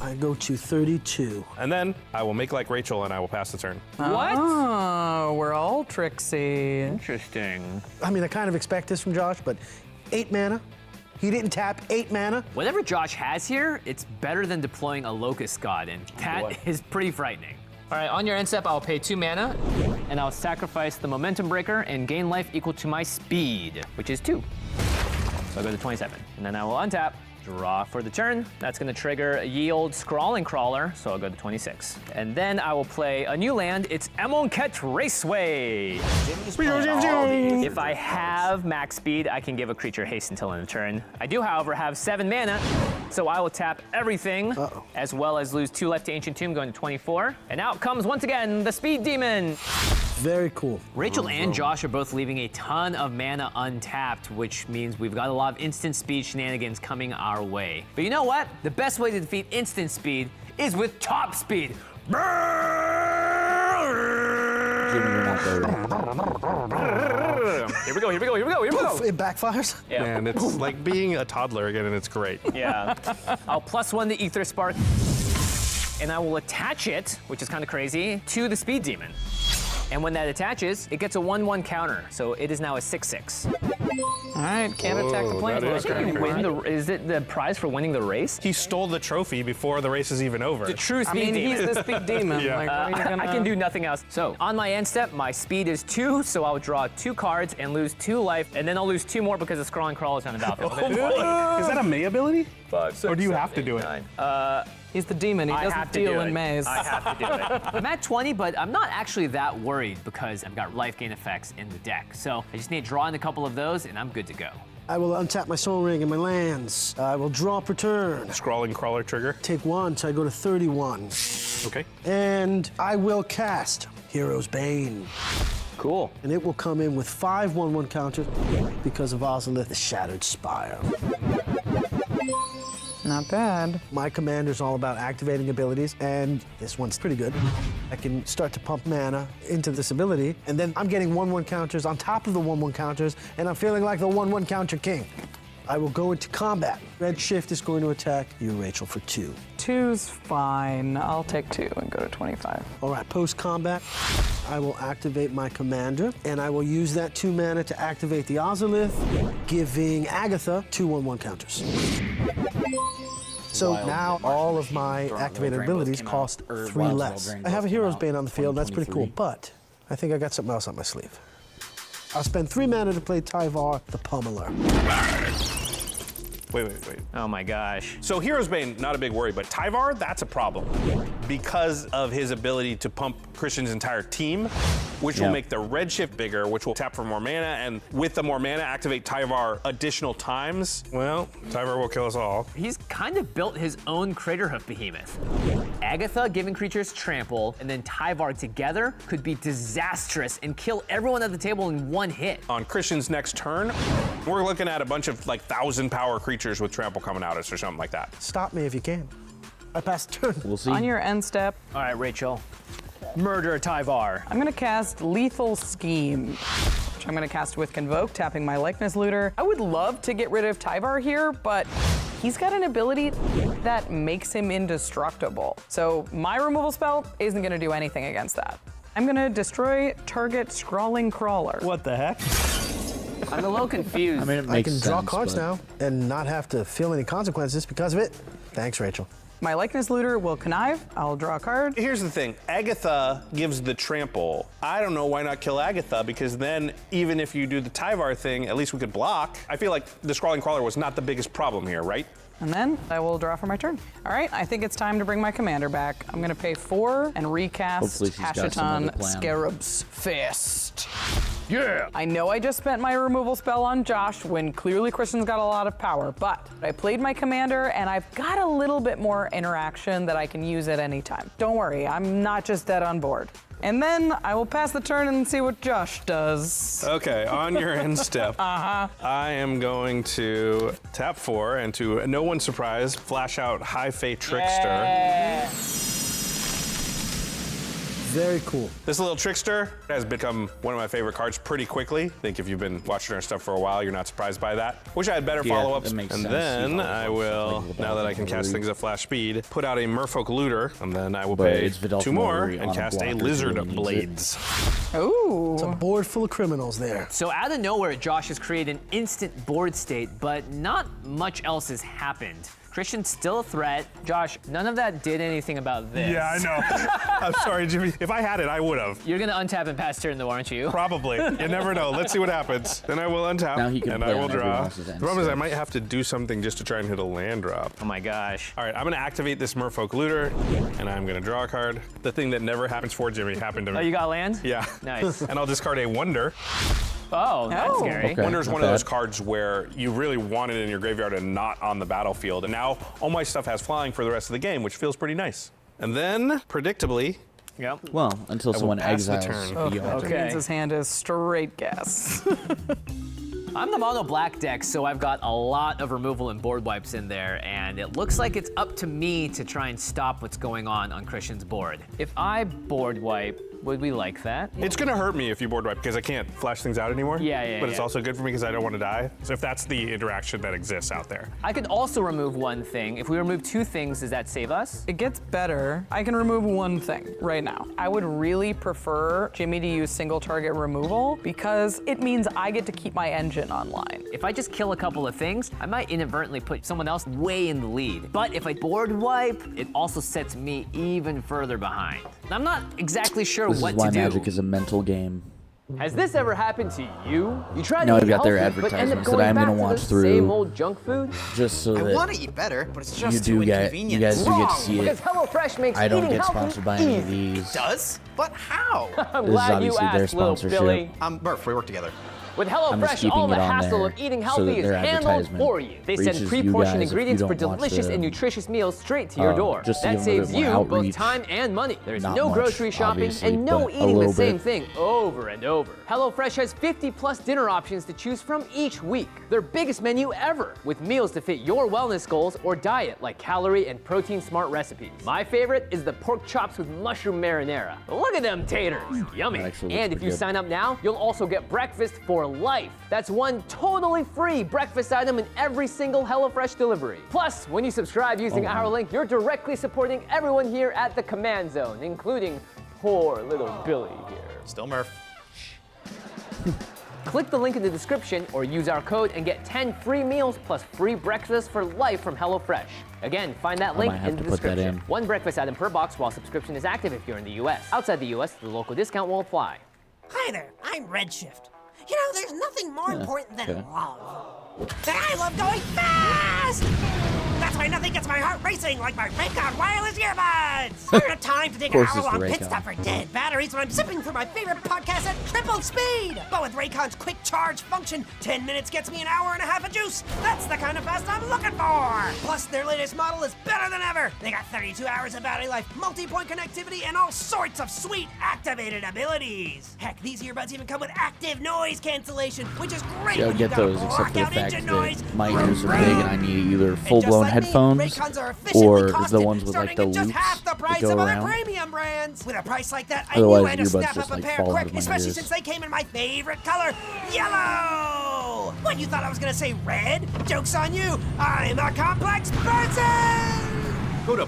I go to 32. And then I will make like Rachel and I will pass the turn. What? Oh, we're all tricksy. Interesting. I mean, I kind of expect this from Josh, but 8 mana. He didn't tap 8 mana. Whatever Josh has here, it's better than deploying a Locust God, and that is pretty frightening. All right, on your end step, I'll pay 2 mana, and I'll sacrifice the Momentum Breaker and gain life equal to my speed, which is 2. So I'll go to 27, and then I will untap, draw for the turn. That's gonna trigger Yield Scrawling Crawler, so I'll go to 26. And then I will play a new land. It's Amonkhet Raceway. If I have max speed, I can give a creature haste until end of turn. I do, however, have 7 mana, so I will tap everything, as well as lose 2 life to Ancient Tomb, going to 24. And out comes, once again, the Speed Demon. Very cool. Rachel and Josh are both leaving a ton of mana untapped, which means we've got a lot of instant speed shenanigans coming our way. But you know what? The best way to defeat instant speed is with top speed. Jimmy, you're not there yet. Here we go. It backfires. Yeah. And it's like being a toddler again, and it's great. Yeah. I'll +1 the Ether Spark, and I will attach it, which is kind of crazy, to the Speed Demon. And when that attaches, it gets a 1/1 counter, so it is now a 6/6. All right, can't attack the that is Planeswalker. Is it the prize for winning the race? He stole the trophy before the race is even over. The true I Speed mean, Demon. he's the Speed Demon. Yeah. Like, what are you gonna... I can do nothing else. So, on my end step, my speed is 2, so I'll draw 2 cards and lose 2 life, and then I'll lose 2 more because the Scrawling Crawler is on the battlefield. Is that a May ability? 5, 6, Or do you 7, have to 8, do it? 9. He's the demon. He I doesn't have to do deal it. in maze. I have to do it. I'm at 20, but I'm not actually that worried because I've got life gain effects in the deck. So I just need to draw in a couple of those, and I'm good to go. I will untap my Soul Ring and my lands. I will draw per turn. Scrawling Crawler trigger. Take 1, so I go to 31. Okay. And I will cast Hero's Bane. Cool. And it will come in with 5 1/1 counters because of Ozolith, the Shattered Spire. Not bad. My commander's all about activating abilities, and this one's pretty good. I can start to pump mana into this ability, and then I'm getting 1/1 counters on top of the 1/1 counters, and I'm feeling like the 1/1 counter king. I will go into combat. Redshift is going to attack you, Rachel, for 2. 2's fine. I'll take 2 and go to 25. All right, post-combat, I will activate my commander, and I will use that 2 mana to activate the Ozolith, giving Agatha 2 1/1 counters. So now all of my activated abilities cost 3 less. I have a Hero's Bane on the field, that's pretty cool, but I think I got something else up my sleeve. I'll spend 3 mana to play Tyvar the Pummeler. Wait. Oh my gosh. So Hero's Bane, not a big worry, but Tyvar, that's a problem. Because of his ability to pump Christian's entire team, which will make the Redshift bigger, which will tap for more mana, and with the more mana, activate Tyvar additional times. Well, Tyvar will kill us all. He's kind of built his own Craterhoof behemoth. Agatha giving creatures trample, and then Tyvar together could be disastrous and kill everyone at the table in 1 hit. On Christian's next turn, we're looking at a bunch of like 1,000 power creatures with trample coming at us or something like that. Stop me if you can. I passed turn. We'll see. On your end step, All right, Rachel. Murder Tyvar. I'm gonna cast Lethal Scheme, which I'm gonna cast with Convoke, tapping my Likeness Looter. I would love to get rid of Tyvar here, but he's got an ability that makes him indestructible. So my removal spell isn't gonna do anything against that. I'm gonna destroy target Scrawling Crawler. What the heck? I'm a little confused. I mean, it I makes can draw sense, cards but- now and not have to feel any consequences because of it. Thanks, Rachel. My Likeness Looter will connive. I'll draw a card. Here's the thing, Agatha gives the trample. I don't know why not kill Agatha, because then even if you do the Tyvar thing, at least we could block. I feel like the Scrawling Crawler was not the biggest problem here, right? And then I will draw for my turn. All right, I think it's time to bring my commander back. I'm gonna pay 4 and recast Hopefully she's got some other Hashiton plan. Scarab's Fist. Yeah. I know I just spent my removal spell on Josh when clearly Christian's got a lot of power, but I played my commander and I've got a little bit more interaction that I can use at any time. Don't worry, I'm not just dead on board. And then I will pass the turn and see what Josh does. Okay, on your end step, I am going to tap 4 and to no one's surprise, flash out High Fate Trickster. Very cool. This little trickster has become one of my favorite cards pretty quickly. I think if you've been watching our stuff for a while, you're not surprised by that. Wish I had better follow-ups. that makes And sense. then You I will, like now that I can cast things at flash speed, put out a Merfolk Looter, and then I will But pay it's Vidal 2 more Mowgli and on a cast a blocker, Lizard so he needs it. Blades. Ooh. It's a board full of criminals there. So out of nowhere, Josh has created an instant board state, but not much else has happened. Christian's still a threat. Josh, none of that did anything about this. Yeah, I know. I'm sorry, Jimmy. If I had it, I would have. You're gonna untap and pass turn though, aren't you? Probably. You never know. Let's see what happens. Then I will untap, Now he can and play I will on everyone draw. else's The end problem is I steps. might have to do something just to try and hit a land drop. Oh my gosh. All right, I'm gonna activate this Merfolk Looter, and I'm gonna draw a card. The thing that never happens for Jimmy happened to me. Oh, you got land? Yeah. Nice. And I'll discard a Wonder. Oh, that's Oh. scary. Okay. Wonder is not one of those bad. cards where you really want it in your graveyard and not on the battlefield. And now all my stuff has flying for the rest of the game, which feels pretty nice. And then, predictably, Yep. Well, until someone pass the exiles turn. the altar. That means his hand is straight gas. I'm the mono black deck, so I've got a lot of removal and board wipes in there, and it looks like it's up to me to try and stop what's going on Christian's board. If I board wipe, would we like that? it's gonna hurt me if you board wipe because I can't flash things out anymore. Yeah, But it's yeah. also good for me because I don't want to die. So if that's the interaction that exists out there. I could also remove one thing. If we remove 2 things, does that save us? It gets better. I can remove one thing right now. I would really prefer Jimmy to use single target removal because it means I get to keep my engine online. If I just kill a couple of things, I might inadvertently put someone else way in the lead. But if I board wipe, it also sets me even further behind. I'm not exactly sure This what is why to do. Magic is a mental game. Has this ever happened to you? You try to Now eat I've got their healthy, but end up advertisements that going I'm back gonna to watch the through. same old junk food? Just so I that want to eat better, but it's you just too do get, inconvenient. you guys do get to see Because it. HelloFresh makes I don't eating get healthy sponsored by any of easy. these. Does? But how? I'm This is glad you obviously their asked, little sponsorship. Billy. Murph, we work together. With I'm just HelloFresh, all keeping the it on hassle there of eating so healthy that is their handled advertisement for you. They send reaches you pre-portioned guys if you ingredients for don't watch delicious the- and nutritious meals straight to your door. just to That give them a saves bit more you both outreach. time and money. There's Not no much, grocery shopping obviously, and no but a eating the little same bit. thing over and over. HelloFresh has 50 plus dinner options to choose from each week. Their biggest menu ever, with meals to fit your wellness goals or diet, like calorie and protein smart recipes. My favorite is the pork chops with mushroom marinara. Look at them taters, yummy. That actually looks And if pretty you good. sign up now, you'll also get breakfast for life. That's one totally free breakfast item in every single HelloFresh delivery. Plus, when you subscribe using Oh, our wow. link, you're directly supporting everyone here at the Command Zone, including poor little Billy here. Still Murph. Click the link in the description or use our code and get 10 free meals plus free breakfast for life from HelloFresh. Again, find that link might have in the to put that description. in. One breakfast item per box while subscription is active if you're in the US. Outside the US, the local discount will apply. Hi there, I'm Redshift. You know, there's nothing more important than okay. love. And I love going fast! That's why nothing gets my heart racing like my Raycon wireless earbuds! I don't have time to take an course it's the hour-long pit Raycon. stop for dead batteries when I'm zipping through my favorite podcast at triple speed! But with Raycon's quick charge function, 10 minutes gets me an hour and a half of juice! That's the kind of fast I'm looking for! Plus, their latest model is better than ever! They got 32 hours of battery life, multi-point connectivity, and all sorts of sweet activated abilities! Heck, these earbuds even come with active noise cancellation, which is great Yeah, I'll when you get gotta those, except block for the out fact engine that noise. my ears are big and I need either And just full-blown like me, headphones Raycons are efficiently or costed, the ones with like starting the at just loops half the that price go of other around. premium brands. With a price like that, I Otherwise, knew I had to earbuds snap just, up a like, pair fall quick, out of my especially ears. since they came in my favorite color, yellow. What, you thought I was gonna say red? Joke's on you. I'm a complex person. Go to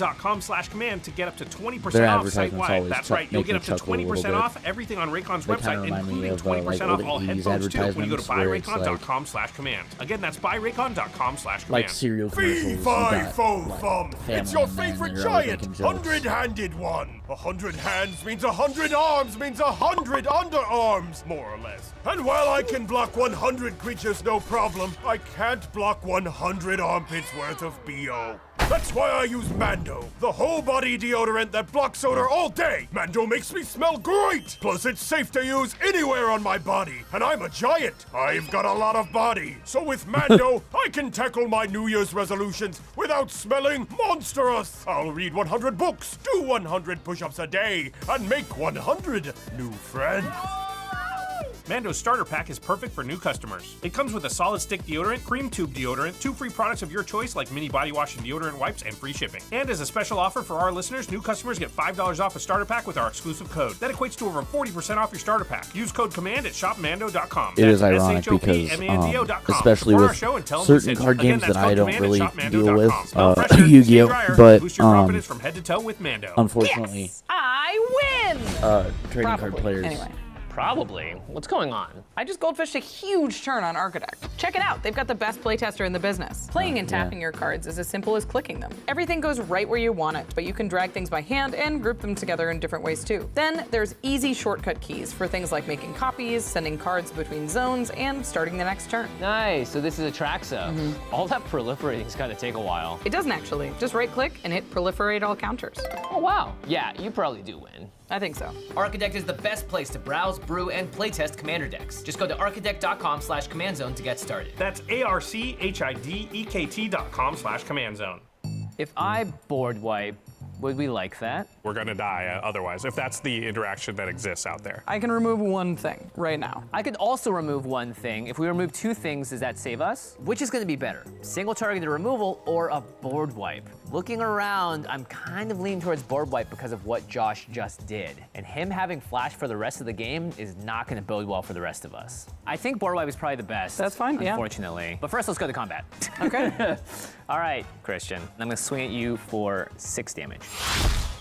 buyraycon.com/command to get up to 20% Their off advertisements site-wide. always That's right, you'll make get me up to chuckle a little 20% bit. off everything on Raycon's They kinda website, remind me including of, 20% like, off all old 80s headphones too when you go to advertisements where it's like- buyraycon.com/command. Again, that's buyraycon.com/command. Like cereal commercials. Fee you fi got, fo like, fum. Family It's your Man, favorite they're always giant, making jokes. 100-handed one. 100 hands means 100 arms means 100 underarms, more or less. And while I can block 100 creatures no problem, I can't block 100 armpits worth of BO. That's why I use Mando, the whole body deodorant that blocks odor all day. Mando makes me smell great. Plus, it's safe to use anywhere on my body. And I'm a giant. I've got a lot of body. So with Mando, I can tackle my New Year's resolutions without smelling monstrous. I'll read 100 books, do 100 push-ups a day, and make 100 new friends. Mando's starter pack is perfect for new customers. It comes with a solid stick deodorant, cream tube deodorant, 2 free products of your choice like mini body wash and deodorant wipes, and free shipping. And as a special offer for our listeners, new customers get $5 off a starter pack with our exclusive code. That equates to over 40% off your starter pack. Use code COMMAND at shopmando.com. It is ironic because, especially with certain card games that I don't really deal with, Yu-Gi-Oh, but from head to toe with Mando. unfortunately, Yes, I win! trading card Probably. players. Anyway. Probably. What's going on? I just goldfished a huge turn on Architect. Check it out, they've got the best playtester in the business. Playing and tapping your cards is as simple as clicking them. Everything goes right where you want it, but you can drag things by hand and group them together in different ways too. Then there's easy shortcut keys for things like making copies, sending cards between zones, and starting the next turn. Nice, so this is a Traxa. All that proliferating's gotta take a while. It doesn't actually. Just right click and hit proliferate all counters. Oh wow, yeah, you probably do win. I think so. Architect is the best place to browse, brew, and playtest commander decks. Just go to architect.com/commandzone to get started. That's archidekt.com/command-zone. If I board wipe, would we like that? We're gonna die otherwise, if that's the interaction that exists out there. I can remove one thing right now. I could also remove one thing. If we remove 2 things, does that save us? Which is going to be better, single targeted removal or a board wipe? Looking around, I'm kind of leaning towards board wipe because of what Josh just did. And him having flash for the rest of the game is not going to bode well for the rest of us. I think board wipe is probably the best. That's fine, yeah. Unfortunately. But first, let's go to combat. Okay. All right, Christian. I'm going to swing at you for 6 damage.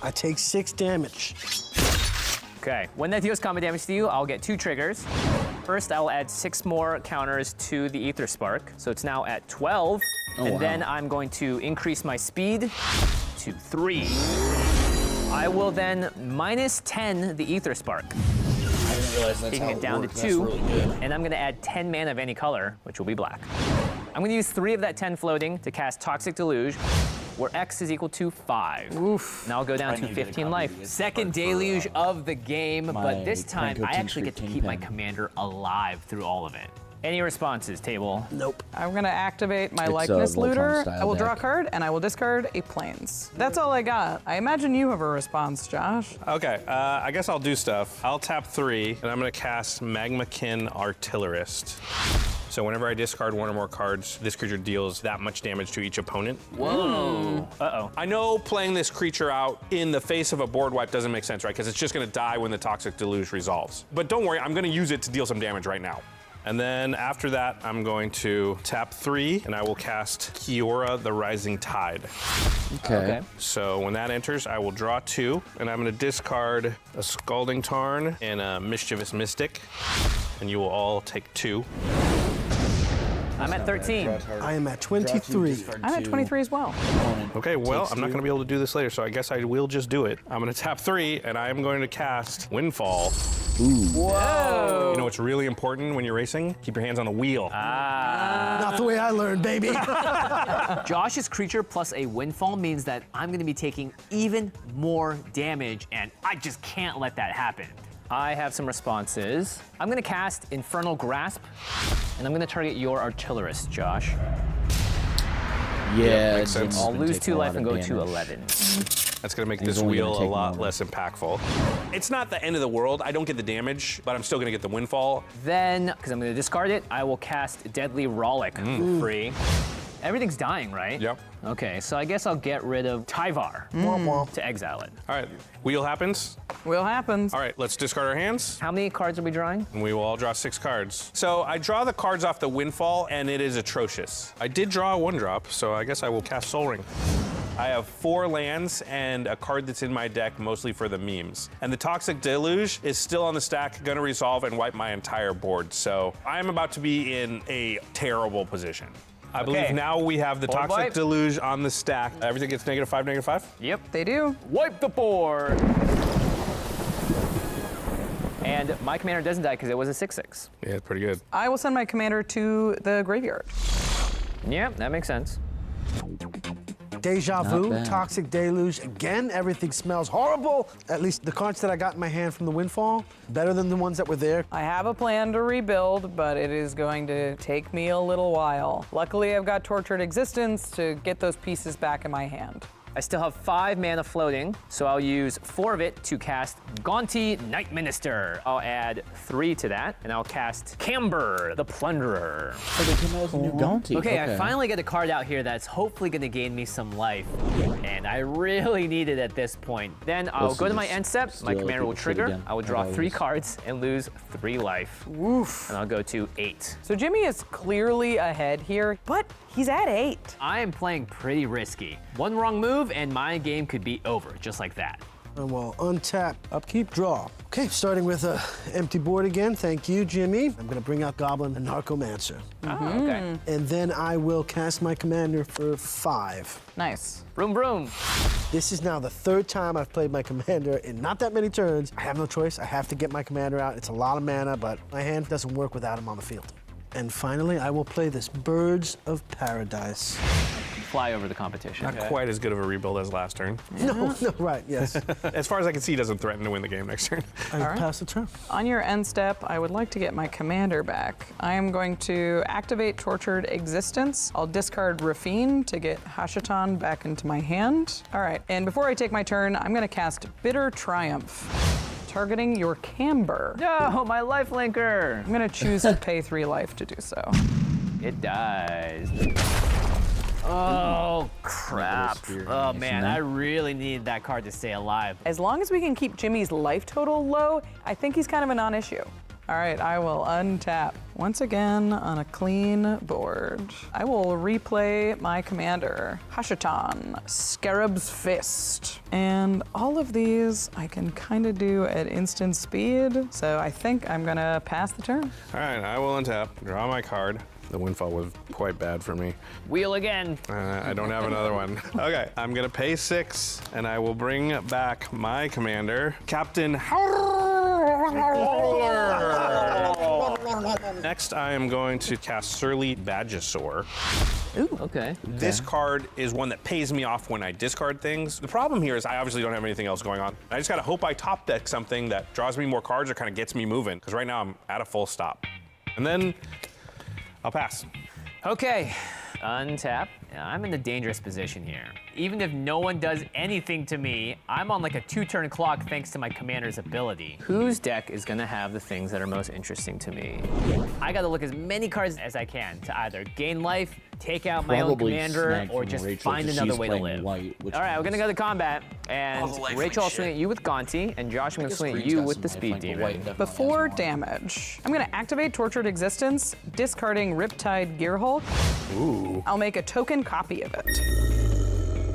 I take 6 damage. Okay, when that deals combat damage to you, I'll get 2 triggers. First, I'll add 6 more counters to the Aether Spark, so it's now at 12. And then I'm going to increase my speed to 3. I will then minus 10 the Aether Spark, I didn't realize that's taking how it down works. to That's 2. really good. And I'm gonna add 10 mana of any color, which will be black. I'm gonna use 3 of that 10 floating to cast Toxic Deluge, where X is equal to 5. Oof. Now I'll go down I to need to get a 15 copy life. of this Second card for, deluge of the game, my but this time Franco I actually get to Tinker keep my Kingpin. commander alive through all of it. Any responses, table? Nope. I'm gonna activate my It's a likeness Voltron looter. style I will draw a deck. card and I will discard a plains. That's all I got. I imagine you have a response, Josh. Okay, I guess I'll do stuff. I'll tap 3, and I'm gonna cast Magmakin Artillerist. So whenever I discard 1 or more cards, this creature deals that much damage to each opponent. Whoa. Uh-oh. I know playing this creature out in the face of a board wipe doesn't make sense, right? Because it's just gonna die when the Toxic Deluge resolves. But don't worry, I'm gonna use it to deal some damage right now. And then after that, I'm going to tap 3, and I will cast Kiora the Rising Tide. Okay. So when that enters, I will draw 2, and I'm gonna discard a Scalding Tarn and a Mischievous Mystic, and you will all take 2. I'm at 13. I am at 23. I'm at 23 as well. Okay, well, Takes I'm not 2. gonna be able to do this later, so I guess I will just do it. I'm gonna tap 3, and I am going to cast Windfall. Whoa. You know what's really important when you're racing? Keep your hands on the wheel. Not the way I learned, baby. Josh's creature plus a windfall means that I'm going to be taking even more damage, and I just can't let that happen. I have some responses. I'm gonna cast Infernal Grasp, and I'm gonna target your Artillerist, Josh. Yeah, makes sense. Jim's I'll been lose taking 2 a lot life and of go to damage. 11. That's gonna make He's this only gonna wheel a take lot more. less impactful. It's not the end of the world. I don't get the damage, but I'm still gonna get the Windfall. Then, because I'm gonna discard it, I will cast Deadly Rollick for free. Everything's dying, right? Yep. Okay, so I guess I'll get rid of Tyvar to exile it. All right, wheel happens. Wheel happens. All right, let's discard our hands, How many cards are we drawing? and we will all draw 6 cards. So I draw the cards off the Windfall, and it is atrocious. I did draw a 1-drop, so I guess I will cast Soul Ring. I have 4 lands and a card that's in my deck mostly for the memes. And the Toxic Deluge is still on the stack, gonna resolve and wipe my entire board. So I'm about to be in a terrible position. I believe now we have the Board Toxic wipe. Deluge on the stack. Everything gets -5, -5? Yep. They do. Wipe the board! And my commander doesn't die because it was a 6/6. Yeah, it's pretty good. I will send my commander to the graveyard. Yeah, that makes sense. Deja vu, bad. Toxic Deluge. Again, everything smells horrible. At least the cards that I got in my hand from the Windfall, better than the ones that were there. I have a plan to rebuild, but it is going to take me a little while. Luckily, I've got Tortured Existence to get those pieces back in my hand. I still have 5 mana floating, so I'll use 4 of it to cast Gaunty Night Minister. I'll add 3 to that, and I'll cast Camber, the Plunderer. Oh, they came out with a new Gaunty. Okay, I finally get a card out here that's hopefully going to gain me some life, and I really need it at this point. Then I'll go to my end step, my commander will trigger, I will draw 3 cards and lose 3 life. Oof. And I'll go to 8. So Jimmy is clearly ahead here, but he's at 8. I am playing pretty risky. One wrong move and my game could be over, just like that. And we'll untap, upkeep, draw. Okay, starting with a empty board again. Thank you, Jimmy. I'm gonna bring out Goblin and Narcomancer. Oh, okay. And then I will cast my commander for 5. Nice. Vroom, vroom. This is now the 3rd time I've played my commander in not that many turns. I have no choice. I have to get my commander out. It's a lot of mana, but my hand doesn't work without him on the field. And finally, I will play this Birds of Paradise. Fly over the competition. Not quite as good of a rebuild as last turn. No, right, yes. As far as I can see, he doesn't threaten to win the game next turn. I pass the turn. On your end step, I would like to get my commander back. I am going to activate Tortured Existence. I'll discard Rafine to get Hashatan back into my hand. All right, and before I take my turn, I'm gonna cast Bitter Triumph, targeting your Camber. No, my life linker. I'm gonna choose to pay 3 life to do so. It dies. Oh, crap. Oh, man, I really need that card to stay alive. As long as we can keep Jimmy's life total low, I think he's kind of a non-issue. All right, I will untap. Once again, on a clean board, I will replay my commander, Hashatan, Scarab's Fist. And all of these I can kind of do at instant speed, so I think I'm gonna pass the turn. All right, I will untap, draw my card. The windfall was quite bad for me. Wheel again. I don't have another one. Okay, I'm gonna pay 6, and I will bring back my commander, Captain Howler. Next, I am going to cast Surly Badgesaur. Ooh, okay. This card is one that pays me off when I discard things. The problem here is I obviously don't have anything else going on. I just gotta hope I top deck something that draws me more cards or kind of gets me moving, because right now I'm at a full stop. And then I'll pass. Okay, untap. I'm in a dangerous position here. Even if no one does anything to me, I'm on like a 2-turn clock thanks to my commander's ability. Whose deck is gonna have the things that are most interesting to me? I gotta look as many cards as I can to either gain life, take out my own commander, or just find another way to live. All right, we're gonna go to combat, and Rachel will swing at you with Gaunty, and Josh, I'm gonna swing at you with the Speed Demon. Before damage, I'm gonna activate Tortured Existence, discarding Riptide Gearhulk. Ooh. I'll make a token copy of it.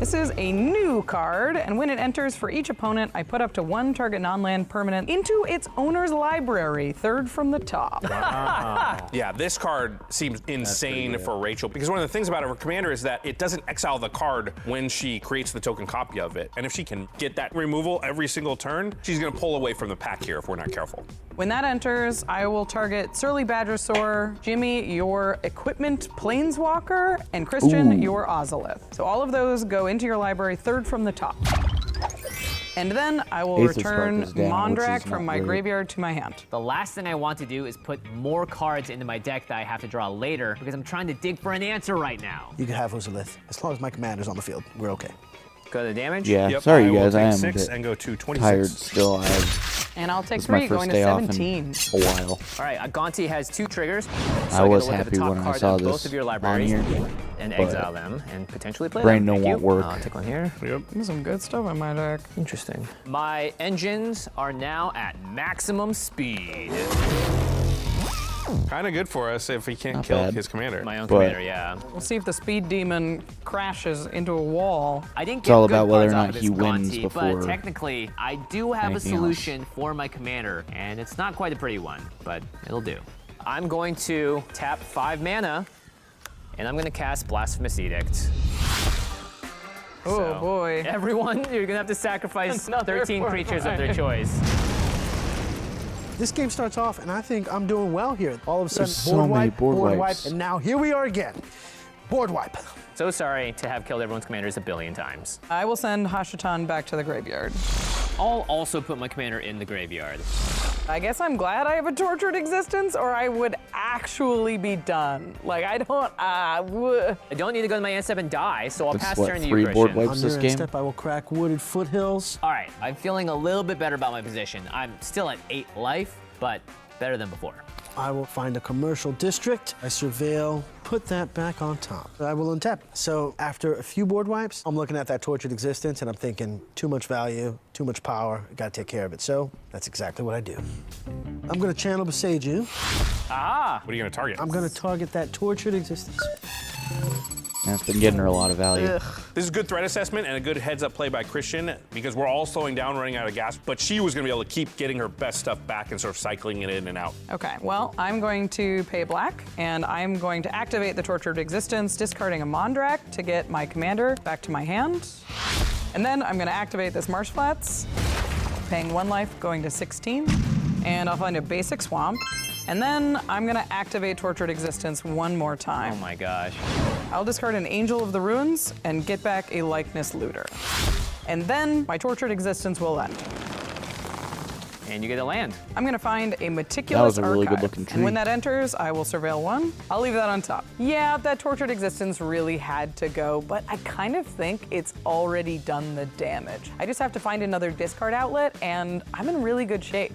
This is a new card, and when it enters for each opponent, I put up to 1 target non-land permanent into its owner's library, 3rd from the top. Wow. Yeah, this card seems insane for Rachel, because one of the things about her commander is that it doesn't exile the card when she creates the token copy of it. And if she can get that removal every single turn, she's gonna pull away from the pack here if we're not careful. When that enters, I will target Surly Badgesaur, Jimmy, your Equipment Planeswalker, and Christian, your Ozolith. So all of those go into your library, 3rd from the top. And then I will return Mondrak from my graveyard to my hand. The last thing I want to do is put more cards into my deck that I have to draw later because I'm trying to dig for an answer right now. You can have Ozolith. As long as my commander's on the field, we're okay. Go to the damage? Yeah, Yep, sorry I you will guys, I take am 6 a bit and go to 26. tired still. And I'll take This is my 3, first going to day off 17. in a while. All right, Gaunty has 2 triggers. So I was get to look at the happy top when I card saw of both this of your on libraries here, and but exile them and potentially play brain them. don't Thank want you. work. I'll take one here. Yep. There's some good stuff in my deck. Interesting. My engines are now at maximum speed. Kind of good for us if he can't Not kill bad. his commander. My own But- commander, yeah. We'll see if the Speed Demon crashes into a wall. I didn't It's get all good about whether or cards not off of this he wins Gaunty, before but technically, I do have a anything else. solution for my commander, and it's not quite a pretty one, but it'll do. I'm going to tap 5 mana, and I'm going to cast Blasphemous Edict. Oh So, boy. Everyone, you're going to have to sacrifice Another 13 creatures of their Fortnite. choice. This game starts off, and I think I'm doing well here. All of a sudden, There's so many board wipe, wipes. and now here we are again. Board wipe. So sorry to have killed everyone's commanders 1 billion times. I will send Hashatan back to the graveyard. I'll also put my commander in the graveyard. I guess I'm glad I have a tortured existence, or I would actually be done. Like, I don't, I don't need to go to my end step and die, so I'll That's pass what, turn to you, 3 board Christian. wipes On this your game? step, I will crack wooded foothills. All right, I'm feeling a little bit better about my position. I'm still at 8 life, but better than before. I will find a commercial district. I surveil, put that back on top. I will untap. So after a few board wipes, I'm looking at that tortured existence and I'm thinking, too much value, too much power, gotta take care of it. So that's exactly what I do. I'm gonna channel Beseiju. What are you gonna target? I'm gonna target that tortured existence. That's been getting her a lot of value. This is a good threat assessment and a good heads-up play by Christian because we're all slowing down, running out of gas, but she was going to be able to keep getting her best stuff back and sort of cycling it in and out. Okay, well, I'm going to pay black, and I'm going to activate the tortured existence, discarding a Mondrak to get my commander back to my hand. And then I'm going to activate this Marsh Flats, paying 1 life, going to 16. And I'll find a basic swamp. And then I'm going to activate tortured existence 1 more time. Oh my gosh. I'll discard an Angel of the Ruins and get back a likeness looter. And then my tortured existence will end. And you get a land. I'm gonna find a meticulous That was a really archive. good-looking tree. And when that enters, I will surveil 1. I'll leave that on top. Yeah, that tortured existence really had to go, but I kind of think it's already done the damage. I just have to find another discard outlet, and I'm in really good shape.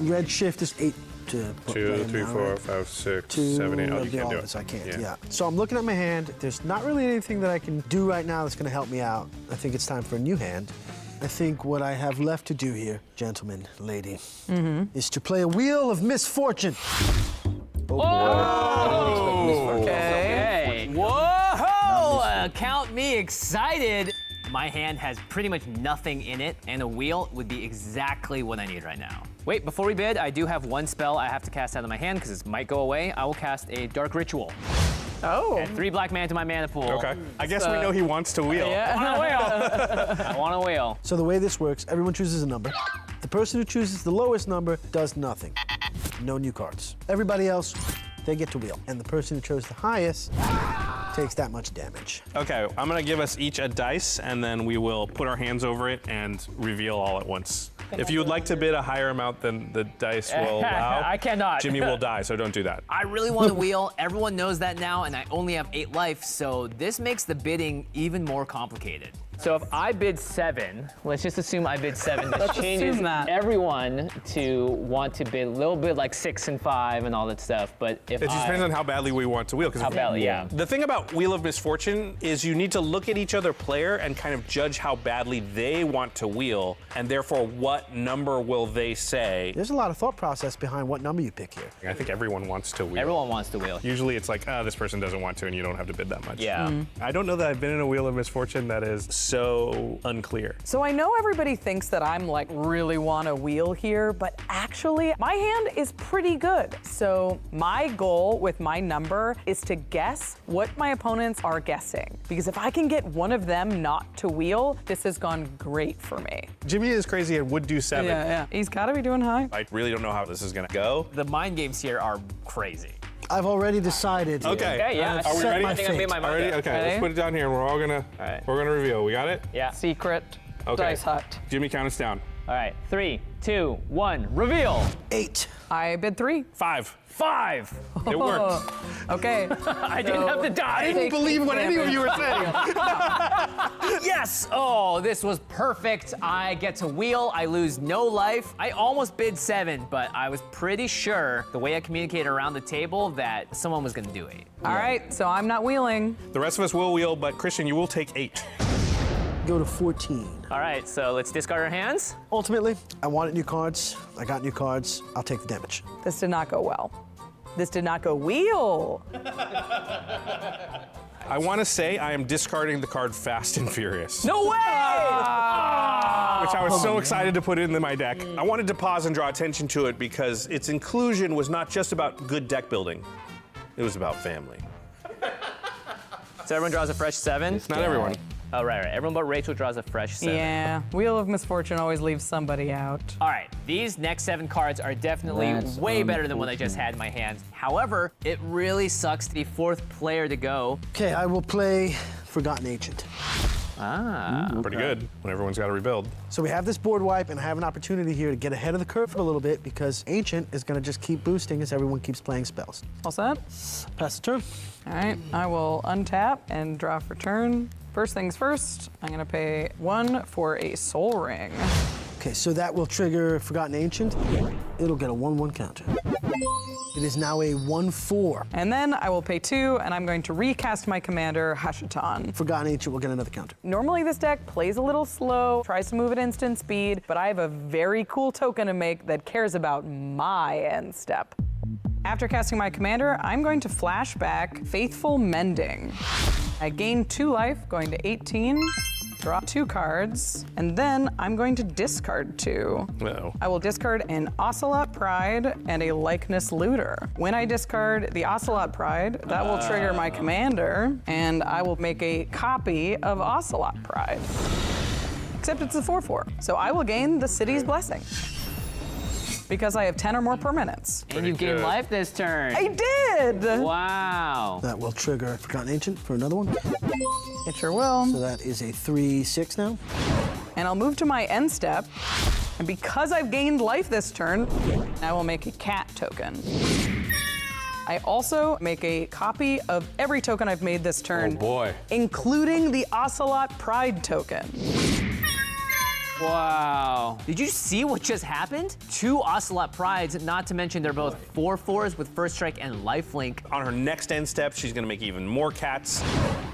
Red shift is 8 to put 2, land 3, down, 4, right? 5, 6, 2 7, 8. Oh, of you the can't do office, it. I can't, yeah. So I'm looking at my hand. There's not really anything that I can do right now that's gonna help me out. I think it's time for a new hand. I think what I have left to do here, gentleman, lady, is to play a wheel of misfortune. Okay. Whoa! Count me excited. My hand has pretty much nothing in it, and a wheel would be exactly what I need right now. Wait, before we bid, I do have 1 spell I have to cast out of my hand because it might go away. I will cast a Dark Ritual. Oh. Add 3 black mana to my mana pool. Okay. I guess we know he wants to wheel. I want a wheel. I want a wheel. So the way this works, everyone chooses a number. The person who chooses the lowest number does nothing. No new cards. Everybody else, they get to wheel. And the person who chose the highest takes that much damage. Okay, I'm gonna give us each a dice, and then we will put our hands over it and reveal all at once. If you would like to bid a higher amount than the dice will allow, I cannot. Jimmy will die, so don't do that. I really want a wheel. Everyone knows that now, and I only have 8 life, so this makes the bidding even more complicated. So if I bid 7, let's just assume I bid 7. This Let's changes assume that. everyone to want to bid a little bit like 6 and 5 and all that stuff. But if It just I, depends on how badly we want to wheel. 'Cause how if- badly, yeah. The thing about Wheel of Misfortune is you need to look at each other player and kind of judge how badly they want to wheel, and therefore what number will they say. There's a lot of thought process behind what number you pick here. I think everyone wants to wheel. Everyone wants to wheel. Usually it's like, this person doesn't want to, and you don't have to bid that much. Yeah. I don't know that I've been in a Wheel of Misfortune that is so unclear. So I know everybody thinks that I'm like really want a wheel here, but actually my hand is pretty good. So my goal with my number is to guess what my opponents are guessing. Because if I can get one of them not to wheel, this has gone great for me. Jimmy is crazy and would do 7. Yeah. He's gotta be doing high. I really don't know how this is gonna go. The mind games here are crazy. I've already decided. Okay. Okay, yeah. I've Are we set ready? my I think I made fate. my mind Already? up. Okay, Ready? let's put it down here and we're all gonna right. we're gonna reveal. We got it? Yeah. Secret Okay. Dice Hut. Jimmy, count us down. All right. 3, 2, 1. Reveal. 8. I bid 3. 5. 5. It worked. Okay. I didn't have to die. I didn't believe what any of you were saying. Yes! Oh, this was perfect. I get to wheel. I lose no life. I almost bid 7, but I was pretty sure the way I communicated around the table that someone was going to do 8. All right, so I'm not wheeling. The rest of us will wheel, but Christian, you will take 8. Go to 14. All right, so let's discard our hands. Ultimately, I wanted new cards. I got new cards. I'll take the damage. This did not go well. This did not go wheel. I want to say I am discarding the card Fast and Furious, No way! which I was so excited to put into my deck. I wanted to pause and draw attention to it because its inclusion was not just about good deck building. It was about family. So everyone draws a fresh 7? Not everyone. Oh, right. Everyone but Rachel draws a fresh 7. Yeah, Wheel of Misfortune always leaves somebody out. All right, these next 7 cards are definitely That's way better than what I just had in my hand. However, it really sucks to be 4th player to go. Okay, I will play Forgotten Ancient. Pretty good when everyone's got to rebuild. So we have this board wipe, and I have an opportunity here to get ahead of the curve for a little bit because Ancient is going to just keep boosting as everyone keeps playing spells. All set? Pass the turn. All right, I will untap and draw for turn. First things first, I'm gonna pay 1 for a soul ring. Okay, so that will trigger Forgotten Ancient. It'll get a 1/1 counter. It is now a 1/4. And then I will pay 2, and I'm going to recast my commander, Hashatan. Forgotten Ancient will get another counter. Normally this deck plays a little slow, tries to move at instant speed, but I have a very cool token to make that cares about my end step. After casting my commander, I'm going to flash back Faithful Mending. I gain 2 life, going to 18, draw 2 cards, and then I'm going to discard 2. Uh-oh. I will discard an Ocelot Pride and a Likeness Looter. When I discard the Ocelot Pride, that will trigger my commander, and I will make a copy of Ocelot Pride. Except it's a 4/4, so I will gain the City's Blessing. Because I have 10 or more permanents. And you gain life this turn. I did! Wow. That will trigger Forgotten Ancient for another one. It sure will. So that is a 3/6 now. And I'll move to my end step. And because I've gained life this turn, I will make a cat token. I also make a copy of every token I've made this turn. Oh boy. Including the Ocelot Pride token. Wow. Did you see what just happened? 2 Ocelot Prides, not to mention they're both 4/4s with first strike and lifelink. On her next end step, she's going to make even more cats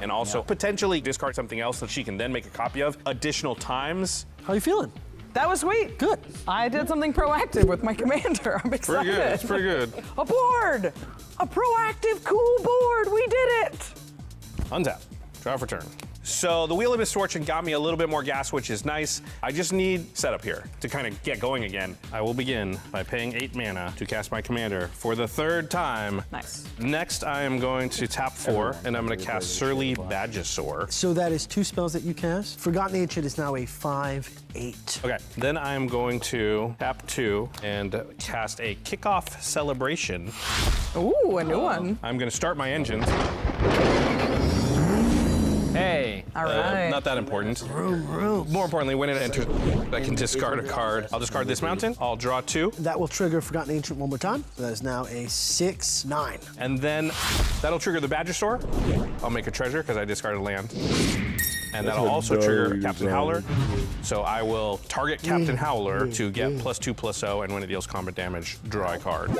and also potentially discard something else that she can then make a copy of additional times. How are you feeling? That was sweet. Good. I did something proactive with my commander. I'm excited. Pretty good. It's pretty good. A board! A proactive, cool board! We did it! Untap. Draw for turn. So the Wheel of Misfortune got me a little bit more gas, which is nice. I just need setup here to kind of get going again. I will begin by paying 8 mana to cast my commander for the 3rd time. Nice. Next, I am going to tap 4, and I'm going to cast Surly Badgesaur. So that is 2 spells that you cast. Forgotten Ancient is now a 5/8. Okay, then I am going to tap 2 and cast a Kickoff Celebration. Ooh, a new one. I'm going to start my engines. Hey. All right. Not that important. More importantly, when it enters, I can discard a card. I'll discard this mountain. I'll draw 2. That will trigger Forgotten Ancient one more time. So that is now a 6/9. And then that'll trigger the Badgesaur. I'll make a treasure because I discarded land. And that'll also trigger Captain Howler. So I will target Captain Howler to get +2/+0, and when it deals combat damage, draw a card.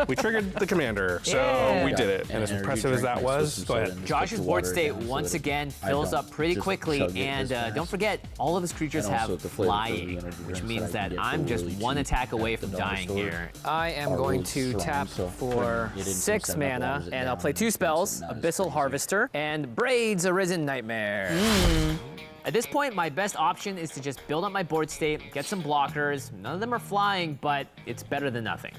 We triggered the commander, so we did it. And as impressive as that was, go ahead. Josh's board state once again fills up pretty quickly, and don't forget, all of his creatures have flying, which means that I'm just 1 attack away from dying here. I am going to tap for 6 mana, and I'll play 2 spells, Abyssal Harvester and Braid's Arisen Nightmare. At this point, my best option is to just build up my board state, get some blockers. None of them are flying, but it's better than nothing.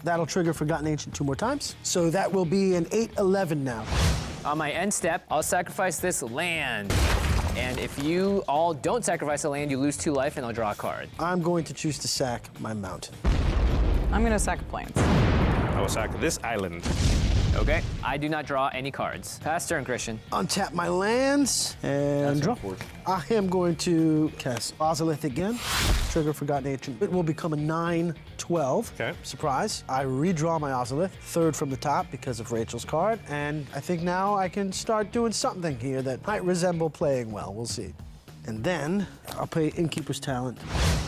That'll trigger Forgotten Ancient 2 more times. So that will be an 8/11 now. On my end step, I'll sacrifice this land. And if you all don't sacrifice a land, you lose 2 life, and I'll draw a card. I'm going to choose to sack my mountain. I'm gonna sack a Plains. I will sack this island. Okay. I do not draw any cards. Pass turn, Christian. Untap my lands and draw. I am going to cast Ozolith again. Trigger Forgotten Ancient. It will become a 9/12. Okay. Surprise. I redraw my Ozolith, 3rd from the top because of Rachel's card, and I think now I can start doing something here that might resemble playing well. We'll see. And then I'll play Innkeeper's Talent.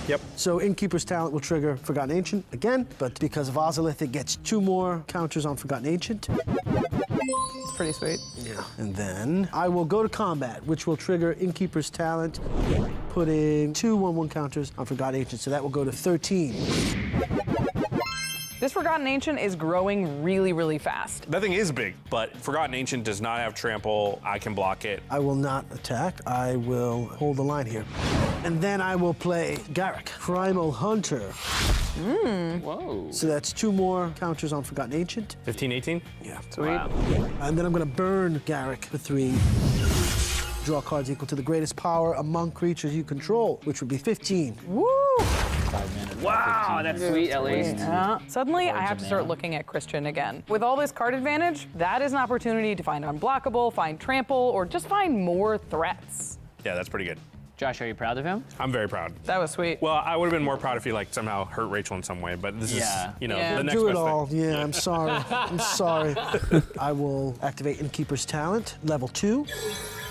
Yep. So Innkeeper's Talent will trigger Forgotten Ancient again, but because of Ozolith, it gets 2 more counters on Forgotten Ancient. It's pretty sweet. Yeah. And then I will go to combat, which will trigger Innkeeper's Talent, putting 2 1/1 counters on Forgotten Ancient, so that will go to 13. This Forgotten Ancient is growing really, really fast. That thing is big, but Forgotten Ancient does not have trample. I can block it. I will not attack. I will hold the line here. And then I will play Garruk, Primal Hunter. Whoa. So that's 2 more counters on Forgotten Ancient. 15, 18? Yeah. Sweet. Wow. And then I'm going to burn Garruk for 3. Draw cards equal to the greatest power among creatures you control, which would be 15. Woo! Wow, that's sweet at least. Yeah. Suddenly, I Cards have to of start mana. looking at Christian again. With all this card advantage, that is an opportunity to find unblockable, find trample, or just find more threats. Yeah, that's pretty good. Josh, are you proud of him? I'm very proud. That was sweet. Well, I would have been more proud if he like somehow hurt Rachel in some way, but this Yeah. is, you know, Yeah. the next Do it best all. thing. Yeah, I'm sorry. I'm sorry. I will activate Innkeeper's Talent, level 2.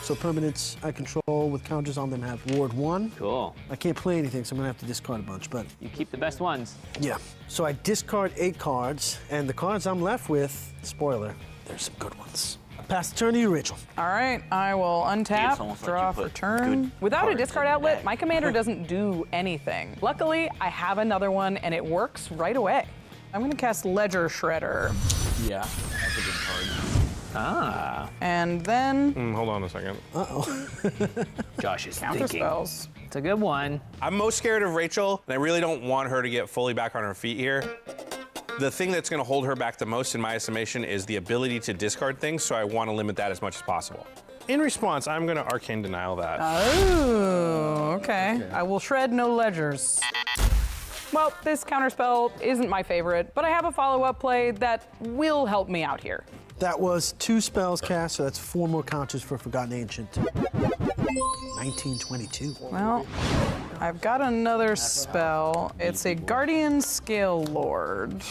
So permanents I control with counters on them have Ward 1. Cool. I can't play anything, so I'm gonna have to discard a bunch, but You keep the best ones. yeah. So I discard 8 cards, and the cards I'm left with, spoiler, there's some good ones. Pass the turn to you, Rachel. All right, I will It's untap, almost like draw you for put turn. good Without a cards discard in the outlet, deck. my commander doesn't do anything. Luckily, I have another one, and it works right away. I'm gonna cast Ledger Shredder, Yeah, that's a good card. Ah. and then Hold on a second. Josh is counter thinking. spells. It's a good one. I'm most scared of Rachel, and I really don't want her to get fully back on her feet here. The thing that's going to hold her back the most, in my estimation, is the ability to discard things, so I want to limit that as much as possible. In response, I'm going to Arcane Denial that. Oh, okay. I will shred no ledgers. Well, this counterspell isn't my favorite, but I have a follow-up play that will help me out here. That was 2 spells cast, so that's 4 more counters for Forgotten Ancient. 1922. Well, I've got another spell. It's a Guardian Scale Lord.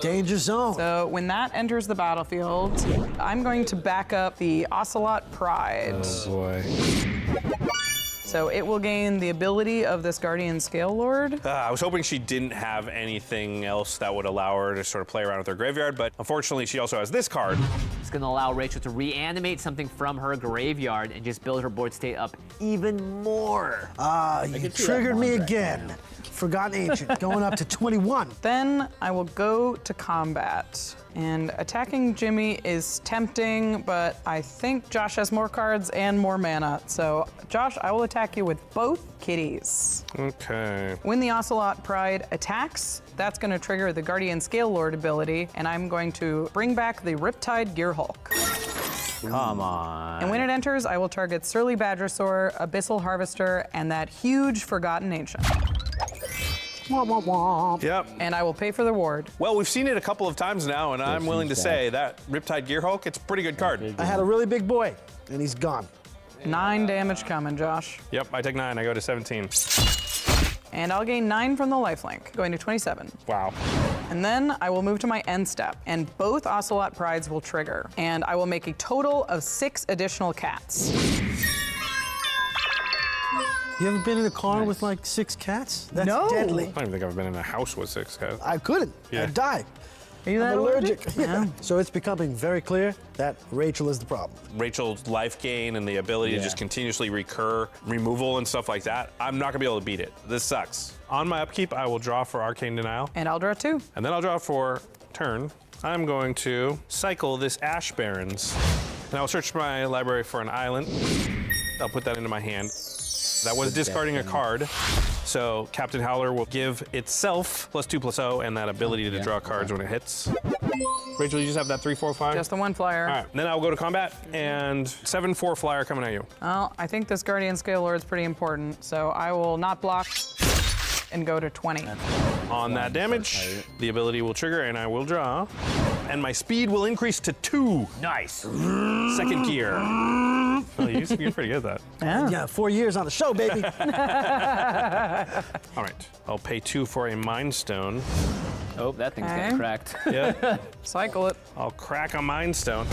Danger zone. So when that enters the battlefield, I'm going to back up the Ocelot Pride. Oh boy. So it will gain the ability of this Guardian Scale Lord. I was hoping she didn't have anything else that would allow her to sort of play around with her graveyard, but unfortunately she also has this card. It's gonna allow Rachel to reanimate something from her graveyard and just build her board state up even more. You can see triggered that me Mondrak again. Forgotten Ancient, going up to 21. Then I will go to combat. And attacking Jimmy is tempting, but I think Josh has more cards and more mana. So, Josh, I will attack you with both kitties. Okay. When the Ocelot Pride attacks, that's going to trigger the Guardian Scale Lord ability, and I'm going to bring back the Riptide Gear Hulk. Come on. And when it enters, I will target Surly Badgersaur, Abyssal Harvester, and that huge Forgotten Ancient. Wah, wah, wah. Yep. And I will pay for the ward. Well, we've seen it a couple of times now, and I'm willing to seems say that Riptide Gear Hulk, it's a pretty good card. I had a really big boy, and he's gone. 9 damage coming, Josh. Yep, I take 9, I go to 17. And I'll gain 9 from the lifelink, going to 27. Wow. And then I will move to my end step, and both Ocelot Prides will trigger. And I will make a total of 6 additional cats. You ever been in a car with like 6 cats? That's No. deadly. I don't even think I've been in a house with 6 cats. I couldn't. Yeah. I'd die. Are you that I'm allergic. Yeah. So it's becoming very clear that Rachel is the problem. Rachel's life gain and the ability to Yeah. just continuously recur removal and stuff like that, I'm not gonna be able to beat it. This sucks. On my upkeep, I will draw for Arcane Denial, And I'll draw 2. and then I'll draw for turn. I'm going to cycle this Ash Barrens, and I'll search my library for an island. I'll put that into my hand. That was discarding a card. So Captain Howler will give itself +2/+0 and that ability to draw cards when it hits. Rachel, you just have that 3/4/5? Just the 1 flyer. All right, then I'll go to combat and 7/4 flyer coming at you. Well, I think this Guardian Scale Lord is pretty important, so I will not block and go to 20. On that damage, the ability will trigger and I will draw. And my speed will increase to 2. Nice. Second gear. Oh, you're pretty good at that. Yeah, 4 years on the show, baby. All right, I'll pay 2 for a Mind Stone. Oh, that thing's Okay. getting cracked. Yep. Cycle it. I'll crack a Mind Stone.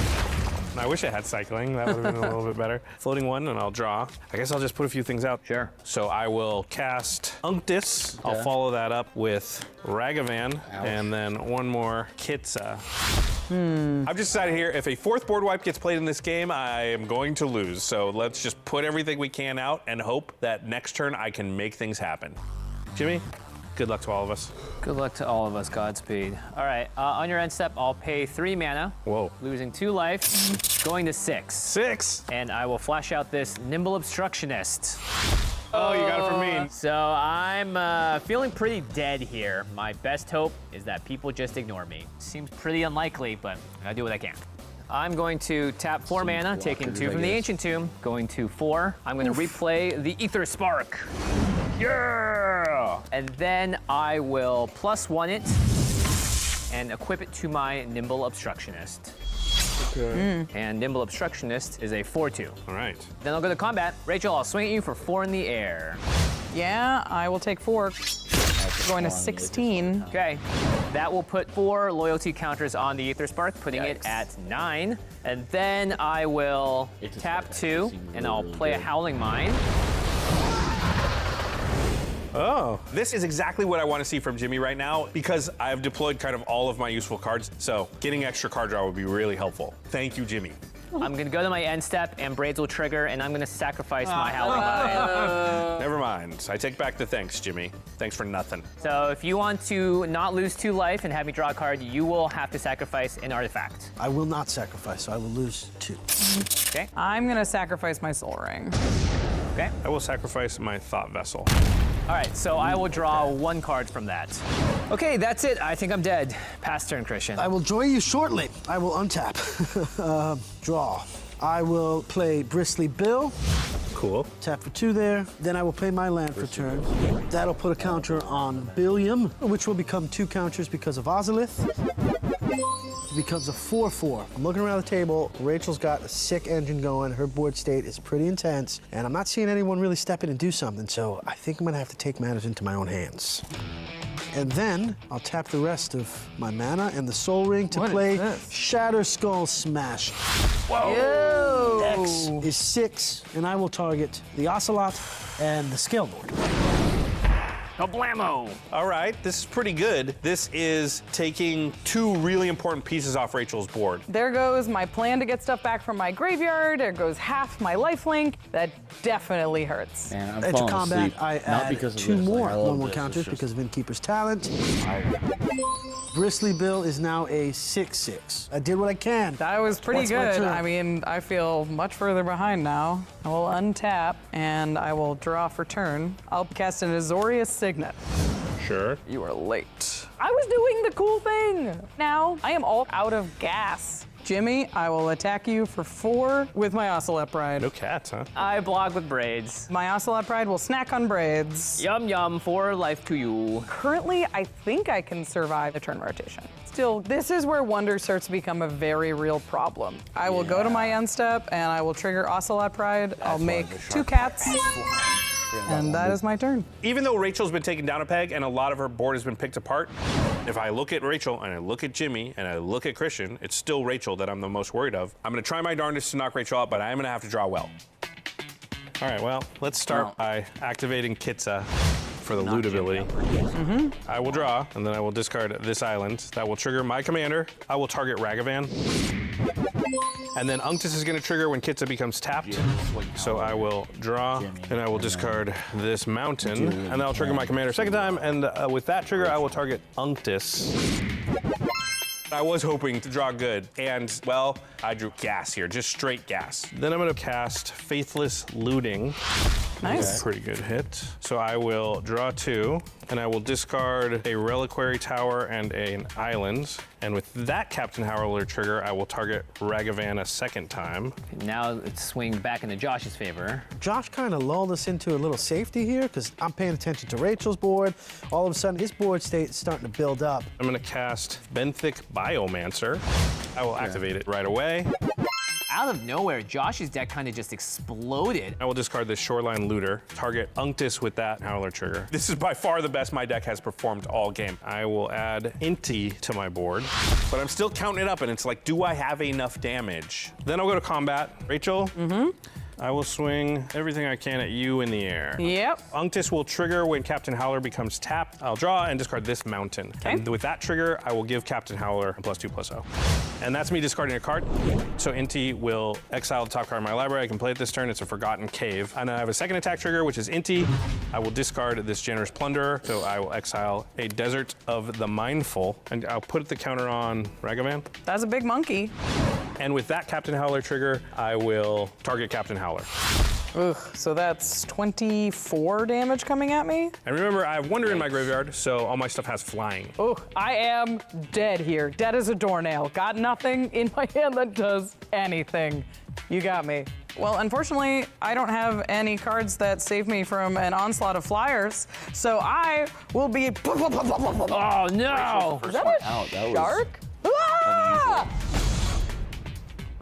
And I wish I had cycling. That would have been a little bit better. Floating 1, and I'll draw. I guess I'll just put a few things out. Sure. So I will cast Unctus. I'll follow that up with Ragavan, and then one more Kitsa. I've just decided here, if a 4th board wipe gets played in this game, I am going to lose. So let's just put everything we can out and hope that next turn I can make things happen. Jimmy, good luck to all of us. Good luck to all of us. Godspeed. All right. On your end step, I'll pay 3 mana, Whoa. losing 2 life, going to 6. 6. And I will flash out this Nimble Obstructionist. Oh, you got it from me. So I'm feeling pretty dead here. My best hope is that people just ignore me. Seems pretty unlikely, but I do what I can. I'm going to tap 4 mana, taking 2 blockers, from I the guess. Ancient Tomb, going to 4. I'm going to replay the Aether Spark. Yeah! draw. And then I will +1 it and equip it to my Nimble Obstructionist. Okay. And Nimble Obstructionist is a 4-2. All right. Then I'll go to combat. Rachel, I'll swing at you for 4 in the air. Yeah, I will take 4. Going to 16. Okay, that will put 4 loyalty counters on the Aether Spark, putting it Yikes. at 9. And then I will tap 2, and I'll play a Howling Mine. Oh, this is exactly what I want to see from Jimmy right now because I've deployed kind of all of my useful cards. So getting extra card draw would be really helpful. Thank you, Jimmy. I'm gonna go to my end step, and Braids will trigger, and I'm gonna sacrifice my Howling Mine. Never mind. I take back the thanks, Jimmy. Thanks for nothing. So if you want to not lose 2 life and have me draw a card, you will have to sacrifice an artifact. I will not sacrifice, so I will lose 2. Okay? I'm gonna sacrifice my Soul Ring. Okay? I will sacrifice my Thought Vessel. All right, so I will draw 1 card from that. Okay, that's it. I think I'm dead. Pass turn, Christian. I will join you shortly. I will untap. Draw. I will play Bristly Bill. Cool. Tap for 2 there. Then I will play my land for turn. That'll put a counter on Billiam, which will become 2 counters because of Ozolith. It becomes a 4-4. I'm looking around the table. Rachel's got a sick engine going. Her board state is pretty intense. And I'm not seeing anyone really step in and do something. So I think I'm going to have to take matters into my own hands. And then I'll tap the rest of my mana and the Soul Ring to What is play this? Shatter Skull Smash. Whoa! X is 6, and I will target the Ocelot and the Scale Board. Kablamo! All right, this is pretty good. This is taking 2 really important pieces off Rachel's board. There goes my plan to get stuff back from my graveyard. There goes half my lifelink. That definitely hurts. Man, I'm Enter falling combat, asleep. I Not add because of 2 this. more Like, I love 1/1 this. counters It's just- because of Innkeeper's Talent. Bristly Bill is now a 6/6. I did what I can. That was pretty What's my good. turn? I mean, I feel much further behind now. I will untap and I will draw for turn. I'll cast an Azorius Signet. Sure. You are late. I was doing the cool thing. Now I am all out of gas. Jimmy, I will attack you for 4 with my Ocelot Pride. No cats, huh? I block with Braids. My Ocelot Pride will snack on Braids. Yum yum, 4 life to you. Currently, I think I can survive a turn rotation. Still, this is where Wonder starts to become a very real problem. I will go to my end step and I will trigger Ocelot Pride. I'll make 2 cats. And that is my turn. Even though Rachel's been taken down a peg and a lot of her board has been picked apart, if I look at Rachel and I look at Jimmy and I look at Christian, it's still Rachel that I'm the most worried of. I'm gonna try my darndest to knock Rachel out, but I am gonna have to draw well. All right, well, let's start by activating Kitsa for the loot ability. I will draw, and then I will discard this island. That will trigger my commander. I will target Ragavan. And then Unctus is going to trigger when Kitsa becomes tapped. So I will draw, and I will discard this mountain, and then I'll trigger my commander a second time, and with that trigger, I will target Unctus. I was hoping to draw good, and, well, I drew gas here, just straight gas. Then I'm going to cast Faithless Looting. Nice. Pretty good hit. So I will draw 2, and I will discard a Reliquary Tower and an island. And with that Captain Howler trigger, I will target Ragavan a second time. Now it's swing back into Josh's favor. Josh kind of lulled us into a little safety here because I'm paying attention to Rachel's board. All of a sudden, his board state is starting to build up. I'm going to cast Benthic Biomancer. I will activate it right away. Out of nowhere, Josh's deck kind of just exploded. I will discard this Shoreline Looter, target Unctus with that Howler trigger. This is by far the best my deck has performed all game. I will add Inti to my board, but I'm still counting it up, and it's like, do I have enough damage? Then I'll go to combat. Rachel? I will swing everything I can at you in the air. Yep. Unctus will trigger when Captain Howler becomes tapped. I'll draw and discard this mountain. Okay. And with that trigger, I will give Captain Howler a +2/+0. And that's me discarding a card. So Inti will exile the top card of my library. I can play it this turn. It's a Forgotten Cave. And I have a second attack trigger, which is Inti. I will discard this Generous Plunderer. So I will exile a Desert of the Mindful. And I'll put the counter on Ragavan. That's a big monkey. And with that Captain Howler trigger, I will target Captain Howler. Ugh, so that's 24 damage coming at me? And remember, I have Wonder in my graveyard, so all my stuff has flying. Oh, I am dead here. Dead as a doornail. Got nothing in my hand that does anything. You got me. Well, unfortunately, I don't have any cards that save me from an onslaught of flyers, so I will be. Oh no! Is that a shark? Ah!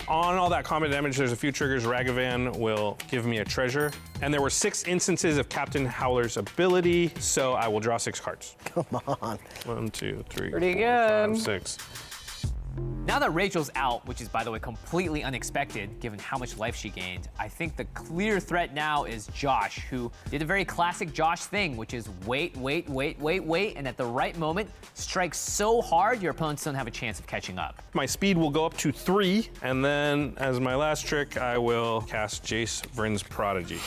On all that combat damage, there's a few triggers. Ragavan will give me a treasure. And there were 6 instances of Captain Howler's ability, so I will draw 6 cards. Come on. 1, 2, 3, Pretty 4, good. 5, 6. Now that Rachel's out, which is, by the way, completely unexpected given how much life she gained, I think the clear threat now is Josh, who did a very classic Josh thing, which is wait, and at the right moment, strike so hard your opponents don't have a chance of catching up. My speed will go up to 3, and then as my last trick, I will cast Jace Vryn's Prodigy.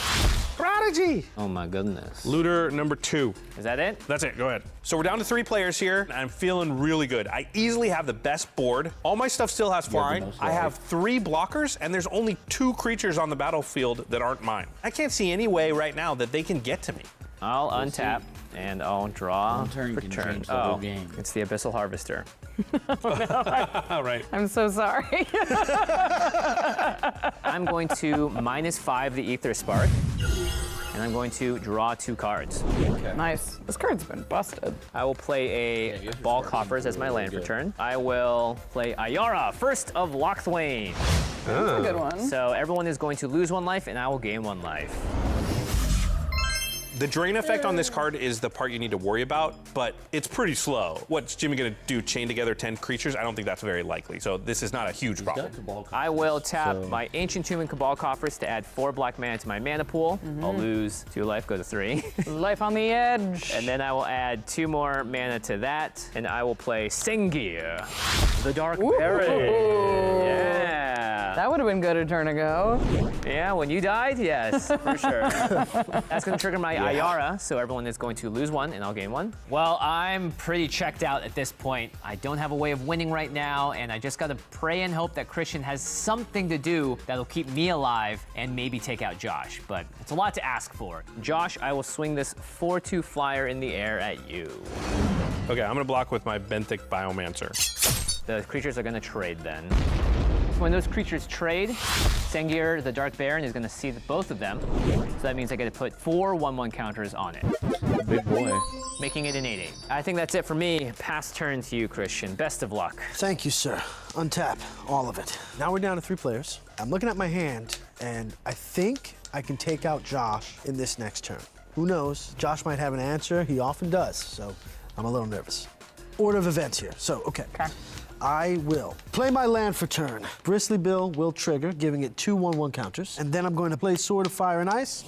Prodigy! Oh my goodness. Looter number 2. Is that it? That's it, go ahead. So we're down to 3 players here, and I'm feeling really good. I easily have the best board. All my stuff still has flying. I have 3 blockers, and there's only 2 creatures on the battlefield that aren't mine. I can't see any way right now that they can get to me. I'll untap and I'll draw One turn for can turn. change the whole game. It's the Abyssal Harvester. All right. I'm so sorry. I'm going to -5 the Aether Spark, and I'm going to draw 2 cards. Nice. This card's been busted. I will play a Ball Coffers as my land for turn. I will play Ayara, first of Lochthwain. That's a good one. So everyone is going to lose 1 life, and I will gain 1 life. The drain effect on this card is the part you need to worry about, but it's pretty slow. What's Jimmy gonna do, chain together 10 creatures? I don't think that's very likely, so this is not a huge problem. I will tap my Ancient Tomb and Cabal Coffers to add 4 black mana to my mana pool. I'll lose 2 life, go to 3. Life on the edge. And then I will add 2 more mana to that, and I will play Sengir, the Dark Baron. Yeah. That would have been good a turn ago. Yeah, when you died, yes, for sure. That's going to trigger my Ayara, so everyone is going to lose 1, and I'll gain 1. Well, I'm pretty checked out at this point. I don't have a way of winning right now, and I just got to pray and hope that Christian has something to do that'll keep me alive and maybe take out Josh. But it's a lot to ask for. Josh, I will swing this 4/2 flyer in the air at you. Okay, I'm gonna block with my Benthic Biomancer. The creatures are going to trade then. When those creatures trade, Sengir, the Dark Baron, is going to see both of them. So that means I get to put 4 1/1 counters on it. Big boy. Making it an 8/8. I think that's it for me. Pass turn to you, Christian. Best of luck. Thank you, sir. Untap all of it. Now we're down to 3 players. I'm looking at my hand, and I think I can take out Josh in this next turn. Who knows? Josh might have an answer. He often does, so I'm a little nervous. Order of events here. So, okay. I will play my land for turn. Bristly Bill will trigger, giving it 2 1/1 counters. And then I'm going to play Sword of Fire and Ice.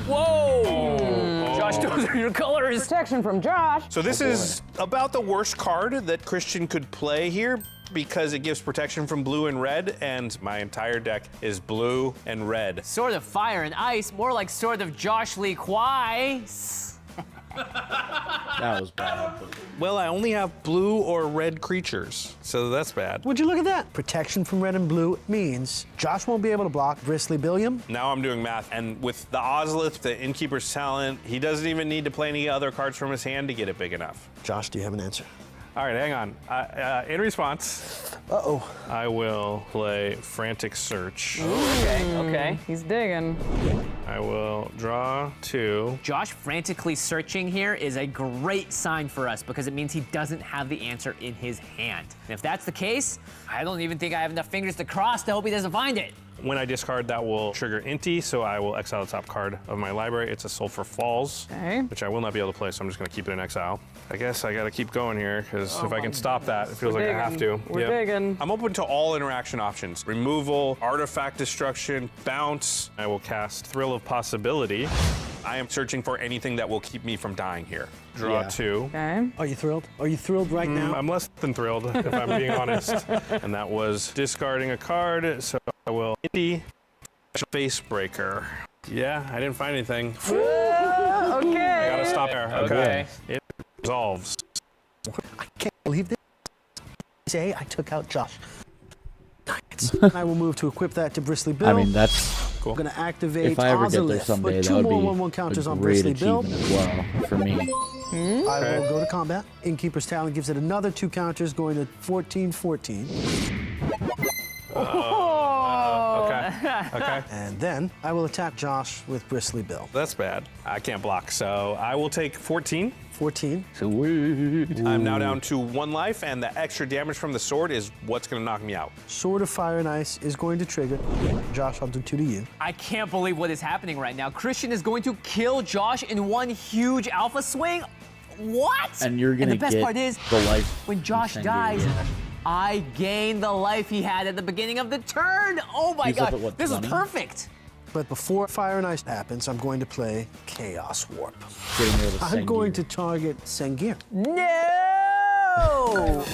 Whoa! Josh, those are your colors. Protection from Josh. So this is about the worst card that Christian could play here because it gives protection from blue and red, and my entire deck is blue and red. Sword of Fire and Ice, more like Sword of Josh Lee Kwai. That was bad. Well, I only have blue or red creatures, so that's bad. Would you look at that? Protection from red and blue means Josh won't be able to block Bristly Billiam. Now I'm doing math, and with the Ozlith, the Innkeeper's Talent, he doesn't even need to play any other cards from his hand to get it big enough. Josh, do you have an answer? All right, hang on. In response, Uh-oh. I will play Frantic Search. Okay. He's digging. I will draw 2. Josh frantically searching here is a great sign for us because it means he doesn't have the answer in his hand. And if that's the case, I don't even think I have enough fingers to cross to hope he doesn't find it. When I discard, that will trigger Inti, so I will exile the top card of my library. It's a Sulphur Falls, Okay. which I will not be able to play, so I'm just gonna keep it in exile. I guess I gotta keep going here, because if I can stop that, it feels like I have to. We're digging. I'm open to all interaction options. Removal, artifact destruction, bounce. I will cast Thrill of Possibility. I am searching for anything that will keep me from dying here. Draw 2. Okay. Are you thrilled? Are you thrilled right now? I'm less than thrilled, if I'm being honest. And that was discarding a card, so I will Inti Face Breaker. Yeah, I didn't find anything. Okay. I gotta stop there. Okay. Okay. It resolves. I can't believe this. say I took out Josh. I will move to equip that to Bristly Bill. I mean, that's I'm going to activate if I ever get there Ozolith. someday, Put that two would more be 1/1 counters a on great Bristly Bill. achievement as well for me. I will go to combat. Innkeeper's Talon gives it another 2 counters, going to 14-14. Okay. And then I will attack Josh with Bristly Bill. That's bad. I can't block, so I will take 14. 14. I'm now down to 1 life, and the extra damage from the sword is what's going to knock me out. Sword of Fire and Ice is going to trigger. Josh, I'll do 2 to you. I can't believe what is happening right now. Christian is going to kill Josh in one huge alpha swing. What? And you're gonna the best get part is, the life when Josh from dies, Sengir. I gain the life he had at the beginning of the turn. Oh my He's up god, at what, this is 20? perfect. But before Fire and Ice happens, I'm going to play Chaos Warp. Getting rid of I'm going to Sengir. target Sengir. No!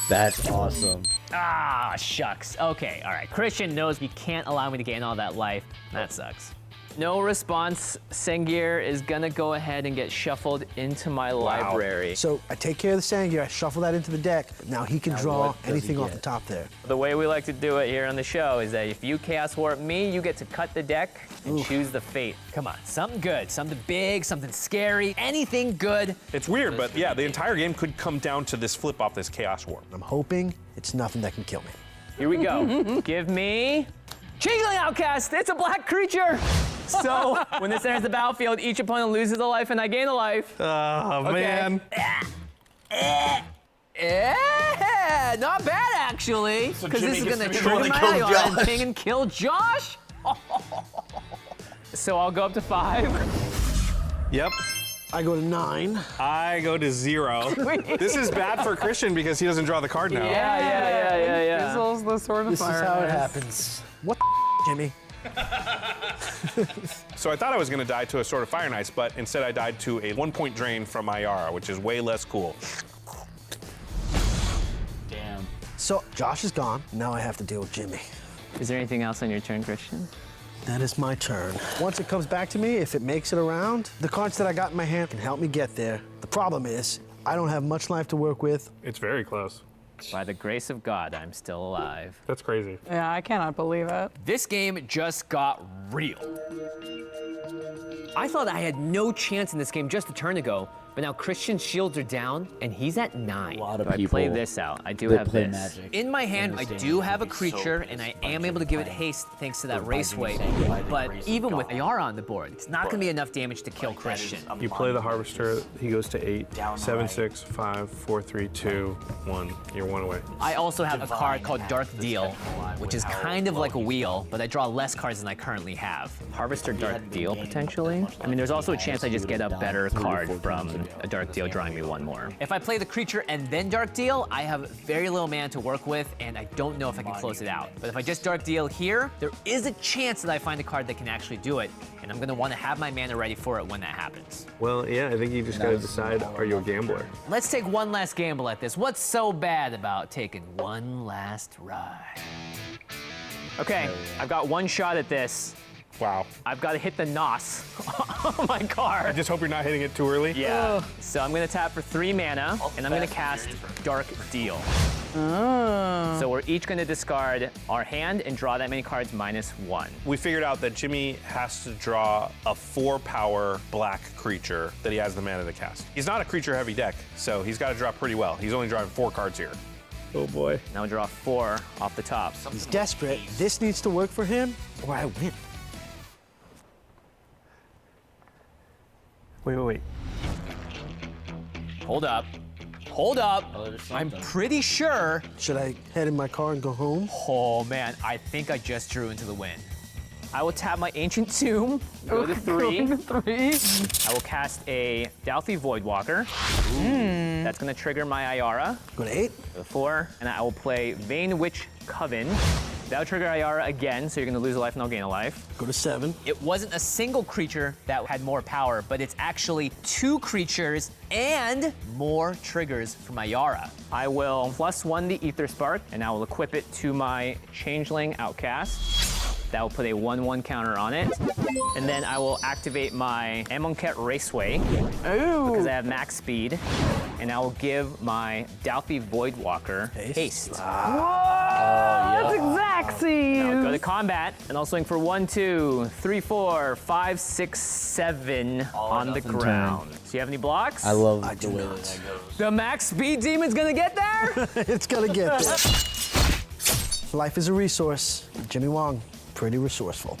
That's awesome. Ah, shucks. Okay, all right. Christian knows he can't allow me to gain all that life. That sucks. No response. Sengir is gonna go ahead and get shuffled into my library. So I take care of the Sengir, I shuffle that into the deck. Now he can Now draw what does he anything off get? the top there. The way we like to do it here on the show is that if you Chaos Warp me, you get to cut the deck and choose the fate. Come on, something good, something big, something scary, anything good. It's weird, but yeah, the entire game could come down to this flip off this Chaos Warp. I'm hoping it's nothing that can kill me. Here we go. Give me Changeling Outcast. It's a black creature. So when this enters the battlefield, each opponent loses a life and I gain a life. Oh, man. Yeah, not bad actually. Because this is gonna trigger my kill Ion Josh. thing and kill Josh. So I'll go up to 5. Yep. I go to 9. I go to 0. This is bad for Christian because he doesn't draw the card now. Yeah. Fizzles the Sword of This is Fire. how it and Ice. happens. What Jimmy? So I thought I was going to die to a Sword of Fire and Ice, but instead I died to a 1-point drain from Ayara, which is way less cool. Damn. So Josh is gone. Now I have to deal with Jimmy. Is there anything else on your turn, Christian? That is my turn. Once it comes back to me, if it makes it around, the cards that I got in my hand can help me get there. The problem is, I don't have much life to work with. It's very close. By the grace of God, I'm still alive. That's crazy. Yeah, I cannot believe it. This game just got real. I thought I had no chance in this game just a turn ago, but now Christian's shields are down, and he's at 9. A lot of If I play people this out, I do that have play this. Magic In my hand, I understand do it have a can be so creature, and I am able to give it haste thanks to that raceway. But even with Ayara on the board, it's not going to be enough damage to kill Christian. You play the Harvester, he goes to 8, 7, 6, 5, 4, 3, 2, 1. You're 1 away. I also have a card called Dark Deal, which is kind of like a wheel, but I draw less cards than I currently have. Harvester Dark Deal, potentially? I mean, there's also a chance I just get a better card from a Dark Deal drawing me 1 more. If I play the creature and then Dark Deal, I have very little mana to work with, and I don't know if I can close it out. But if I just Dark Deal here, there is a chance that I find a card that can actually do it, and I'm gonna wanna have my mana ready for it when that happens. Well, yeah, I think you just gotta decide, are you a gambler? Let's take one last gamble at this. What's so bad about taking one last ride? Okay, I've got 1 shot at this. Wow. I've got to hit the NOS on my card. I just hope you're not hitting it too early. Yeah. So I'm going to tap for 3 mana, and I'm going to cast Dark Deal. So we're each going to discard our hand and draw that many cards -1. We figured out that Jimmy has to draw a 4-power black creature that he has the mana to cast. He's not a creature-heavy deck, so he's got to draw pretty well. He's only drawing 4 cards here. Oh boy. Now draw 4 off the top. He's desperate. This needs to work for him, or I win. Wait. Hold up. Hold up. Oh, there's I'm something. pretty sure. Should I head in my car and go home? Oh man, I think I just drew into the wind. I will tap my Ancient Tomb, go to 3. I will cast a Dalthy Voidwalker. That's gonna trigger my Ayara. Go to 8. Go to 4, and I will play Vane Witch Coven. That'll trigger Ayara again, so you're gonna lose a life and I'll gain a life. Go to 7. It wasn't a single creature that had more power, but it's actually 2 creatures and more triggers from Ayara. I will +1 the Aether Spark, and I will equip it to my Changeling Outcast. That will put a 1/1 counter on it. And then I will activate my Amonkhet Raceway because I have max speed. and I will give my Dalfy Voidwalker haste. That's exact Now go to seeds. combat, and I'll swing for 1, 2, 3, 4, 5, 6, 7 on the nothing ground. Do you have any blocks? I love the do way not. that goes. The max speed demon's gonna get there? It's gonna get there. Life is a resource. Jimmy Wong, pretty resourceful.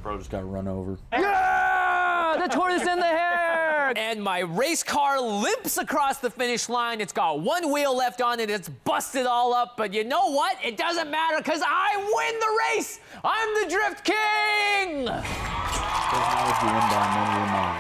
Bro just got run over. Yeah! The tortoise in the hair! And my race car limps across the finish line. It's got one wheel left on it. It's busted all up. But you know what? It doesn't matter because I win the race. I'm the Drift King!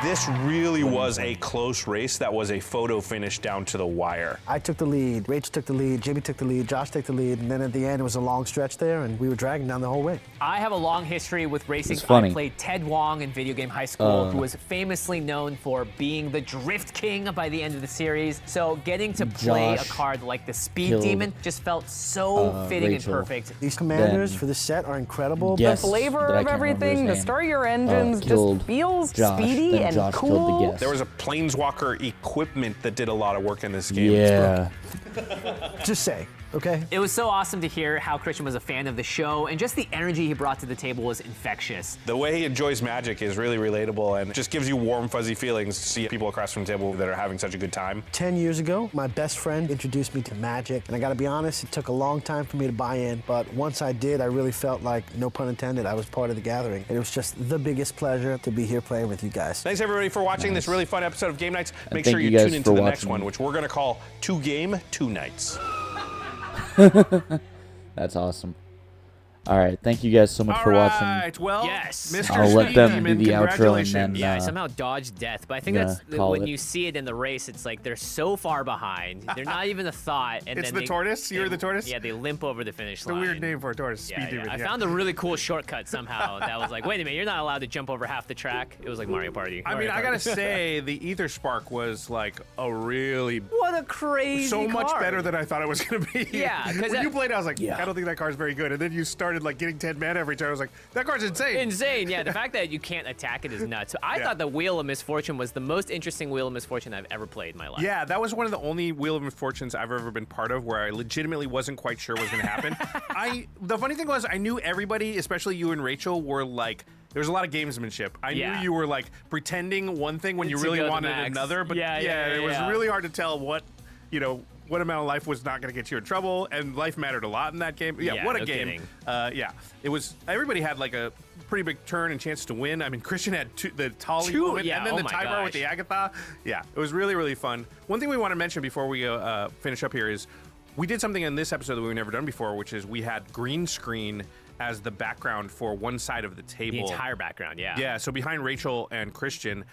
This really was a close race that was a photo finish down to the wire. I took the lead, Rachel took the lead, Jimmy took the lead, Josh took the lead, and then at the end it was a long stretch there, and we were dragging down the whole way. I have a long history with racing. It's funny. I played Ted Wong in Video Game High School, who was famously known for being the Drift King by the end of the series. So getting to play Josh a card like the Speed killed, Demon just felt so fitting Rachel. and perfect. These commanders Then- for this set are incredible. Yes. Flavor that I of can't remember his everything to name. start your engines Killed just feels Josh, speedy then and Josh killed cool. the guest. There was a Planeswalker equipment that did a lot of work in this game. Yeah. Just say, okay? It was so awesome to hear how Christian was a fan of the show, and just the energy he brought to the table was infectious. The way he enjoys Magic is really relatable and just gives you warm, fuzzy feelings to see people across from the table that are having such a good time. 10 years ago, my best friend introduced me to Magic, and I gotta be honest, it took a long time for me to buy in, but once I did, I really felt like, no pun intended, I was part of the gathering. And it was just the biggest pleasure to be here playing with you guys. Thanks everybody for watching this really fun episode of Game Nights. Make thank sure you you guys tune into for the next watching. one, which we're gonna call 2 Game, 2 Nights. That's awesome. All right, thank you guys so much for watching. well, Yes. Mr. I'll let Speed them do Demon, the outro and congratulations. then Yeah, I somehow dodged death, but I think yeah, that's call when it. you see it in the race. It's like they're so far behind; they're not even a thought. And It's then the they- tortoise? You're the tortoise? Yeah, they limp over the finish It's a line. weird name for a tortoise. Yeah, Speed yeah. Demon. I yeah. found a really cool shortcut somehow that was like, wait a minute, you're not allowed to jump over half the track. It was like Mario Party. I mean, Mario I gotta Party. say, the Ether Spark was like a really what a crazy so much card. better than I thought it was gonna be. Yeah, 'cause when that- you played, I was like, Yeah. I don't think that card's very good. And then you started like getting 10 mana every turn. I was like, that card's insane. Insane, yeah. The fact that you can't attack it is nuts. So I Yeah. thought the Wheel of Misfortune was the most interesting Wheel of Misfortune I've ever played in my life. Yeah, that was one of the only Wheel of Misfortunes I've ever been part of where I legitimately wasn't quite sure what was going to happen. The funny thing was I knew everybody, especially you and Rachel, were like, there was a lot of gamesmanship. I Yeah. knew you were like pretending one thing when you To really go to wanted max. another, but Yeah, it was yeah. really hard to tell what amount of life was not going to get you in trouble, and life mattered a lot in that game. Yeah, Yeah, what a no game. kidding. Yeah, it was, everybody had like a pretty big turn and chance to win. I mean, Christian had the Tali Two, moment, yeah, and then oh the my Tybar with gosh. the Agatha. Yeah, it was really, really fun. One thing we want to mention before we finish up here is we did something in this episode that we've never done before, which is we had green screen as the background for one side of the table. The entire background, yeah. Yeah, so behind Rachel and Christian,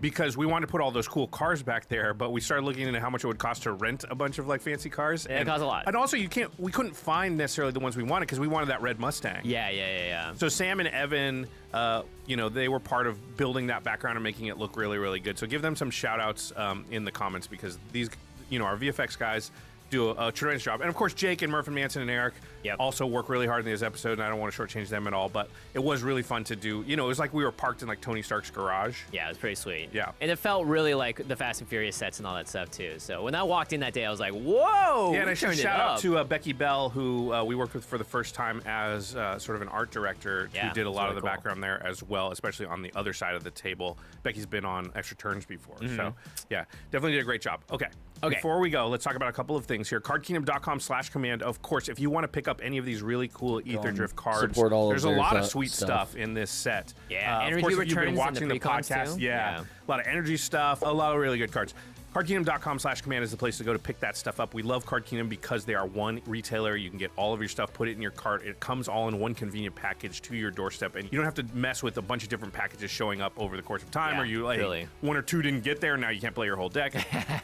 because we wanted to put all those cool cars back there, but we started looking into how much it would cost to rent a bunch of like fancy cars. Yeah, it costs a lot. And also, we couldn't find necessarily the ones we wanted because we wanted that red Mustang. Yeah. So Sam and Evan, they were part of building that background and making it look really, really good. So give them some shout outs in the comments because these, our VFX guys do a tremendous job. And of course, Jake and Murph and Manson and Eric also work really hard in this episode, and I don't want to shortchange them at all, but it was really fun to do. It was like we were parked in like Tony Stark's garage. Yeah, it was pretty sweet. Yeah. And it felt really like the Fast and Furious sets and all that stuff too. So when I walked in that day, I was like, whoa! Yeah, and we I should turned it shout out up. to Becky Bell, who we worked with for the first time as sort of an art director, Yeah, who did a it's lot really of the cool. background there as well, especially on the other side of the table. Becky's been on Extra Turns before, so yeah, definitely did a great job. Okay. Before we go, let's talk about a couple of things here. CardKingdom.com/command. Of course, if you want to pick up any of these really cool Aetherdrift cards, support all of there's a their lot of sweet stuff. stuff in this set. Yeah, of energy course, if you've been returns watching and the the pre-cons podcast, too. yeah, a lot of energy stuff, a lot of really good cards. CardKingdom.com/command is the place to go to pick that stuff up. We love Card Kingdom because they are one retailer. You can get all of your stuff, put it in your cart. It comes all in one convenient package to your doorstep, and you don't have to mess with a bunch of different packages showing up over the course of time, Yeah, or you like really. one or two didn't get there, and now you can't play your whole deck.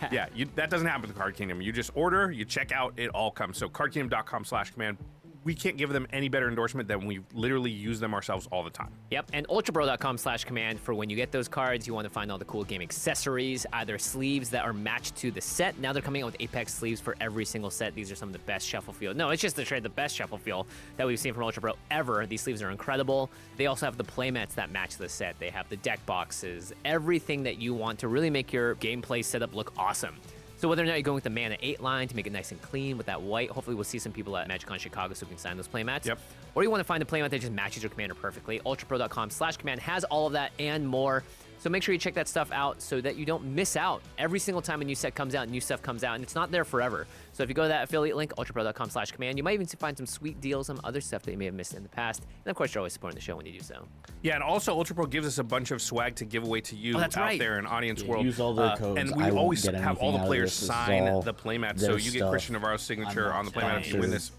That doesn't happen with Card Kingdom. You just order, you check out, it all comes. So CardKingdom.com/command. we can't give them any better endorsement than we literally use them ourselves all the time. Yep, and ultrapro.com/command for when you get those cards, you want to find all the cool game accessories, either sleeves that are matched to the set. Now they're coming out with Apex sleeves for every single set. These are some of the best shuffle feel. No, it's just the best shuffle feel that we've seen from Ultra Pro ever. These sleeves are incredible. They also have the playmats that match the set. They have the deck boxes, everything that you want to really make your gameplay setup look awesome. So whether or not you're going with the Mana 8 line to make it nice and clean with that white, hopefully we'll see some people at MagicCon Chicago so we can sign those playmats. Yep. Or Or you want to find a playmat that just matches your commander perfectly. ultrapro.com/command has all of that and more. So make sure you check that stuff out so that you don't miss out. Every single time a new set comes out, new stuff comes out, and it's not there forever. So if you go to that affiliate link, ultrapro.com/command, you might even find some sweet deals on other stuff that you may have missed in the past. And of course, you're always supporting the show when you do so. Yeah, and also Ultra Pro gives us a bunch of swag to give away to you that's out right. there in audience world. Use all their codes. And we I won't always get have all anything the out of players this. This is sign all the playmat, their so you get stuff. Christian Navarro's signature I'm on the not playmat if you win this.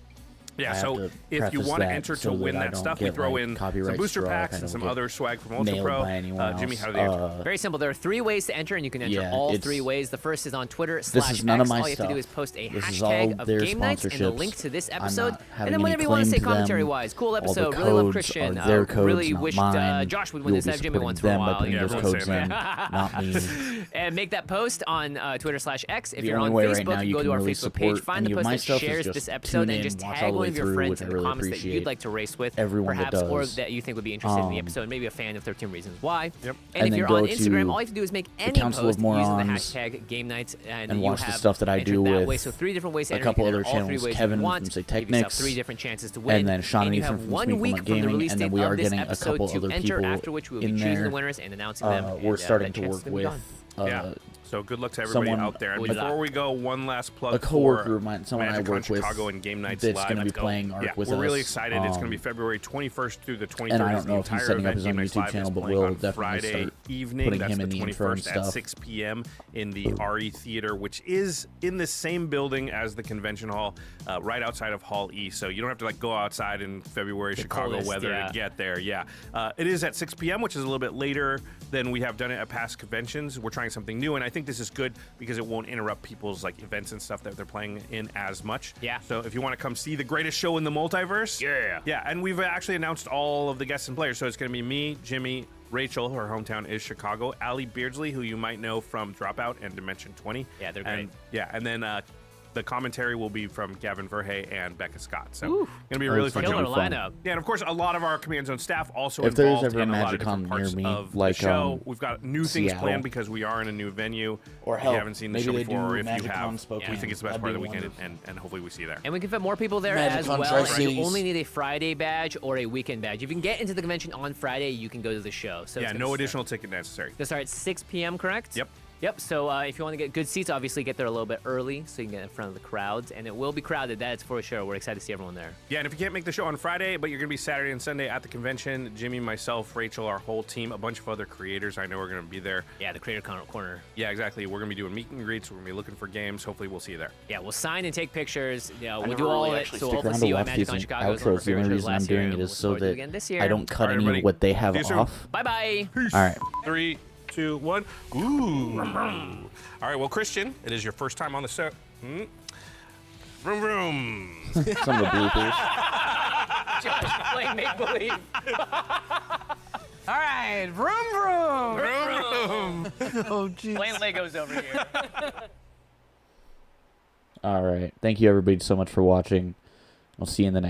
Yeah, I have so to if you preface want to that enter so to that win I that don't stuff, we get, throw like, in some copyright booster struck, packs I and don't some get other swag from Ultra nailed Pro. by anyone Jimmy, else. how do they enter? Very simple. There are 3 ways to enter, and you can enter Yeah, all it's- 3 ways. The first is on Twitter This is /X. none of my All you have to do stuff. is post a This is all hashtag of their game nights and the sponsorships. link to this I'm episode. not And having then whatever any you want to claim say to them. commentary-wise. Cool All the episode. Really love codes Christian. are their codes, really not wish mine. Josh would win You'll this. be Have Jimmy once for a supporting them by while. putting You know, those everyone's codes in, saying that. not me. And make that post on Twitter /X. If The you're on only way right Facebook, now you go can to our really Facebook page, support find the any of post my that stuff is shares just this tune episode, in, and just watch tag all the one way of your through, friends which in I the really comments that appreciate. you'd like to race with, Everyone that perhaps, or does. that you think would be interested in the episode, maybe a fan of 13 Reasons Why. Yep. And And if then you're go on to Instagram, all you have to do is make any Council post of using the Morons hashtag Game Nights, and and you watch the have stuff that I entered do that with way. So 3 different ways to a enter. couple You can other enter all 3 channels, ways Kevin you want. from Say Give yourself Technics, 3 different chances to win. and then Sean and you Ethan have from 1 Sneak week Remote from the Gaming, release and date then we are of this getting a episode couple to other enter, people after which we will be in choosing the there. winners and announcing them. We're and, starting that to chance work is gonna be with gone. Yeah. So good luck to everybody someone out there. And with before we go, one last plug a coworker for of mine, someone I MagicCon work with, Chicago and Game Nights that's Live. going to be Let's go. playing Arc Yeah, with we're us. really excited. It's going to be February 21st through the 23rd. And I is don't the know if he's entire setting up event. his own Game Nights YouTube Live channel, is but playing we'll on definitely Friday start evening. putting That's him the in the info and 21st at stuff. 6 p.m. in the RE Theater, which is in the same building as the convention hall, right outside of Hall E. So you don't have to like go outside in February Chicago coldest, weather yeah. to get there. Yeah, it is at 6 p.m., which is a little bit later than we have done it at past conventions. We're trying something new, and I think this is good because it won't interrupt people's like events and stuff that they're playing in as much. Yeah. So if you want to come see the greatest show in the multiverse, yeah, and we've actually announced all of the guests and players. So it's going to be me, Jimmy, Rachel, her hometown is Chicago, Allie Beardsley, who you might know from Dropout and Dimension 20. Yeah, they're And, great. yeah, and then the commentary will be from Gavin Verhey and Becca Scott. So going to be a really fun it's show. gonna Killer be fun. lineup. Yeah, and of course, a lot of our Command Zone staff also If there's involved ever a in a lot of MagicCon different parts near me, of like, the show. We've got new things Seattle. planned because we are in a new venue. Or if hell, you haven't seen the maybe show they before, do or if you MagicCon have, Spokane. we think it's the best That'd part of the be weekend, wonderful. and hopefully we see you there. And we can fit more people there as MagicCon well. Tri-Cities. You only need a Friday badge or a weekend badge. If you can get into the convention on Friday, you can go to the show. So Yeah, it's no gonna additional ticket necessary. Start, start at 6 p.m., correct? Yep. Yep. So if you want to get good seats, obviously get there a little bit early so you can get in front of the crowds. And it will be crowded. That's for sure. We're excited to see everyone there. Yeah, and if you can't make the show on Friday, but you're going to be Saturday and Sunday at the convention, Jimmy, myself, Rachel, our whole team, a bunch of other creators I know are going to be there. Yeah, the Creator Corner. Yeah, exactly. We're going to be doing meet and greets. We're going to be looking for games. Hopefully we'll see you there. Yeah, we'll sign and take pictures. You know, I we'll never do all really of it. actually So stick we'll hopefully around see to you at watch these MagicCon Chicago. It's one of outros. our The favorite only shows reason I'm last year, doing and it we'll is look so forward to it that again this year. I don't cut All right, any everybody. of what they have See you soon. off. Bye-bye. All right. 3, 2, 1. Ooh. All right, well, Christian, it is your first time on the set. Vroom, vroom. Some of the bloopers. Josh playing make-believe. All right, vroom vroom. Vroom, vroom. Oh, geez. Playing Legos over here. All right. Thank you, everybody, so much for watching. I'll see you in the next.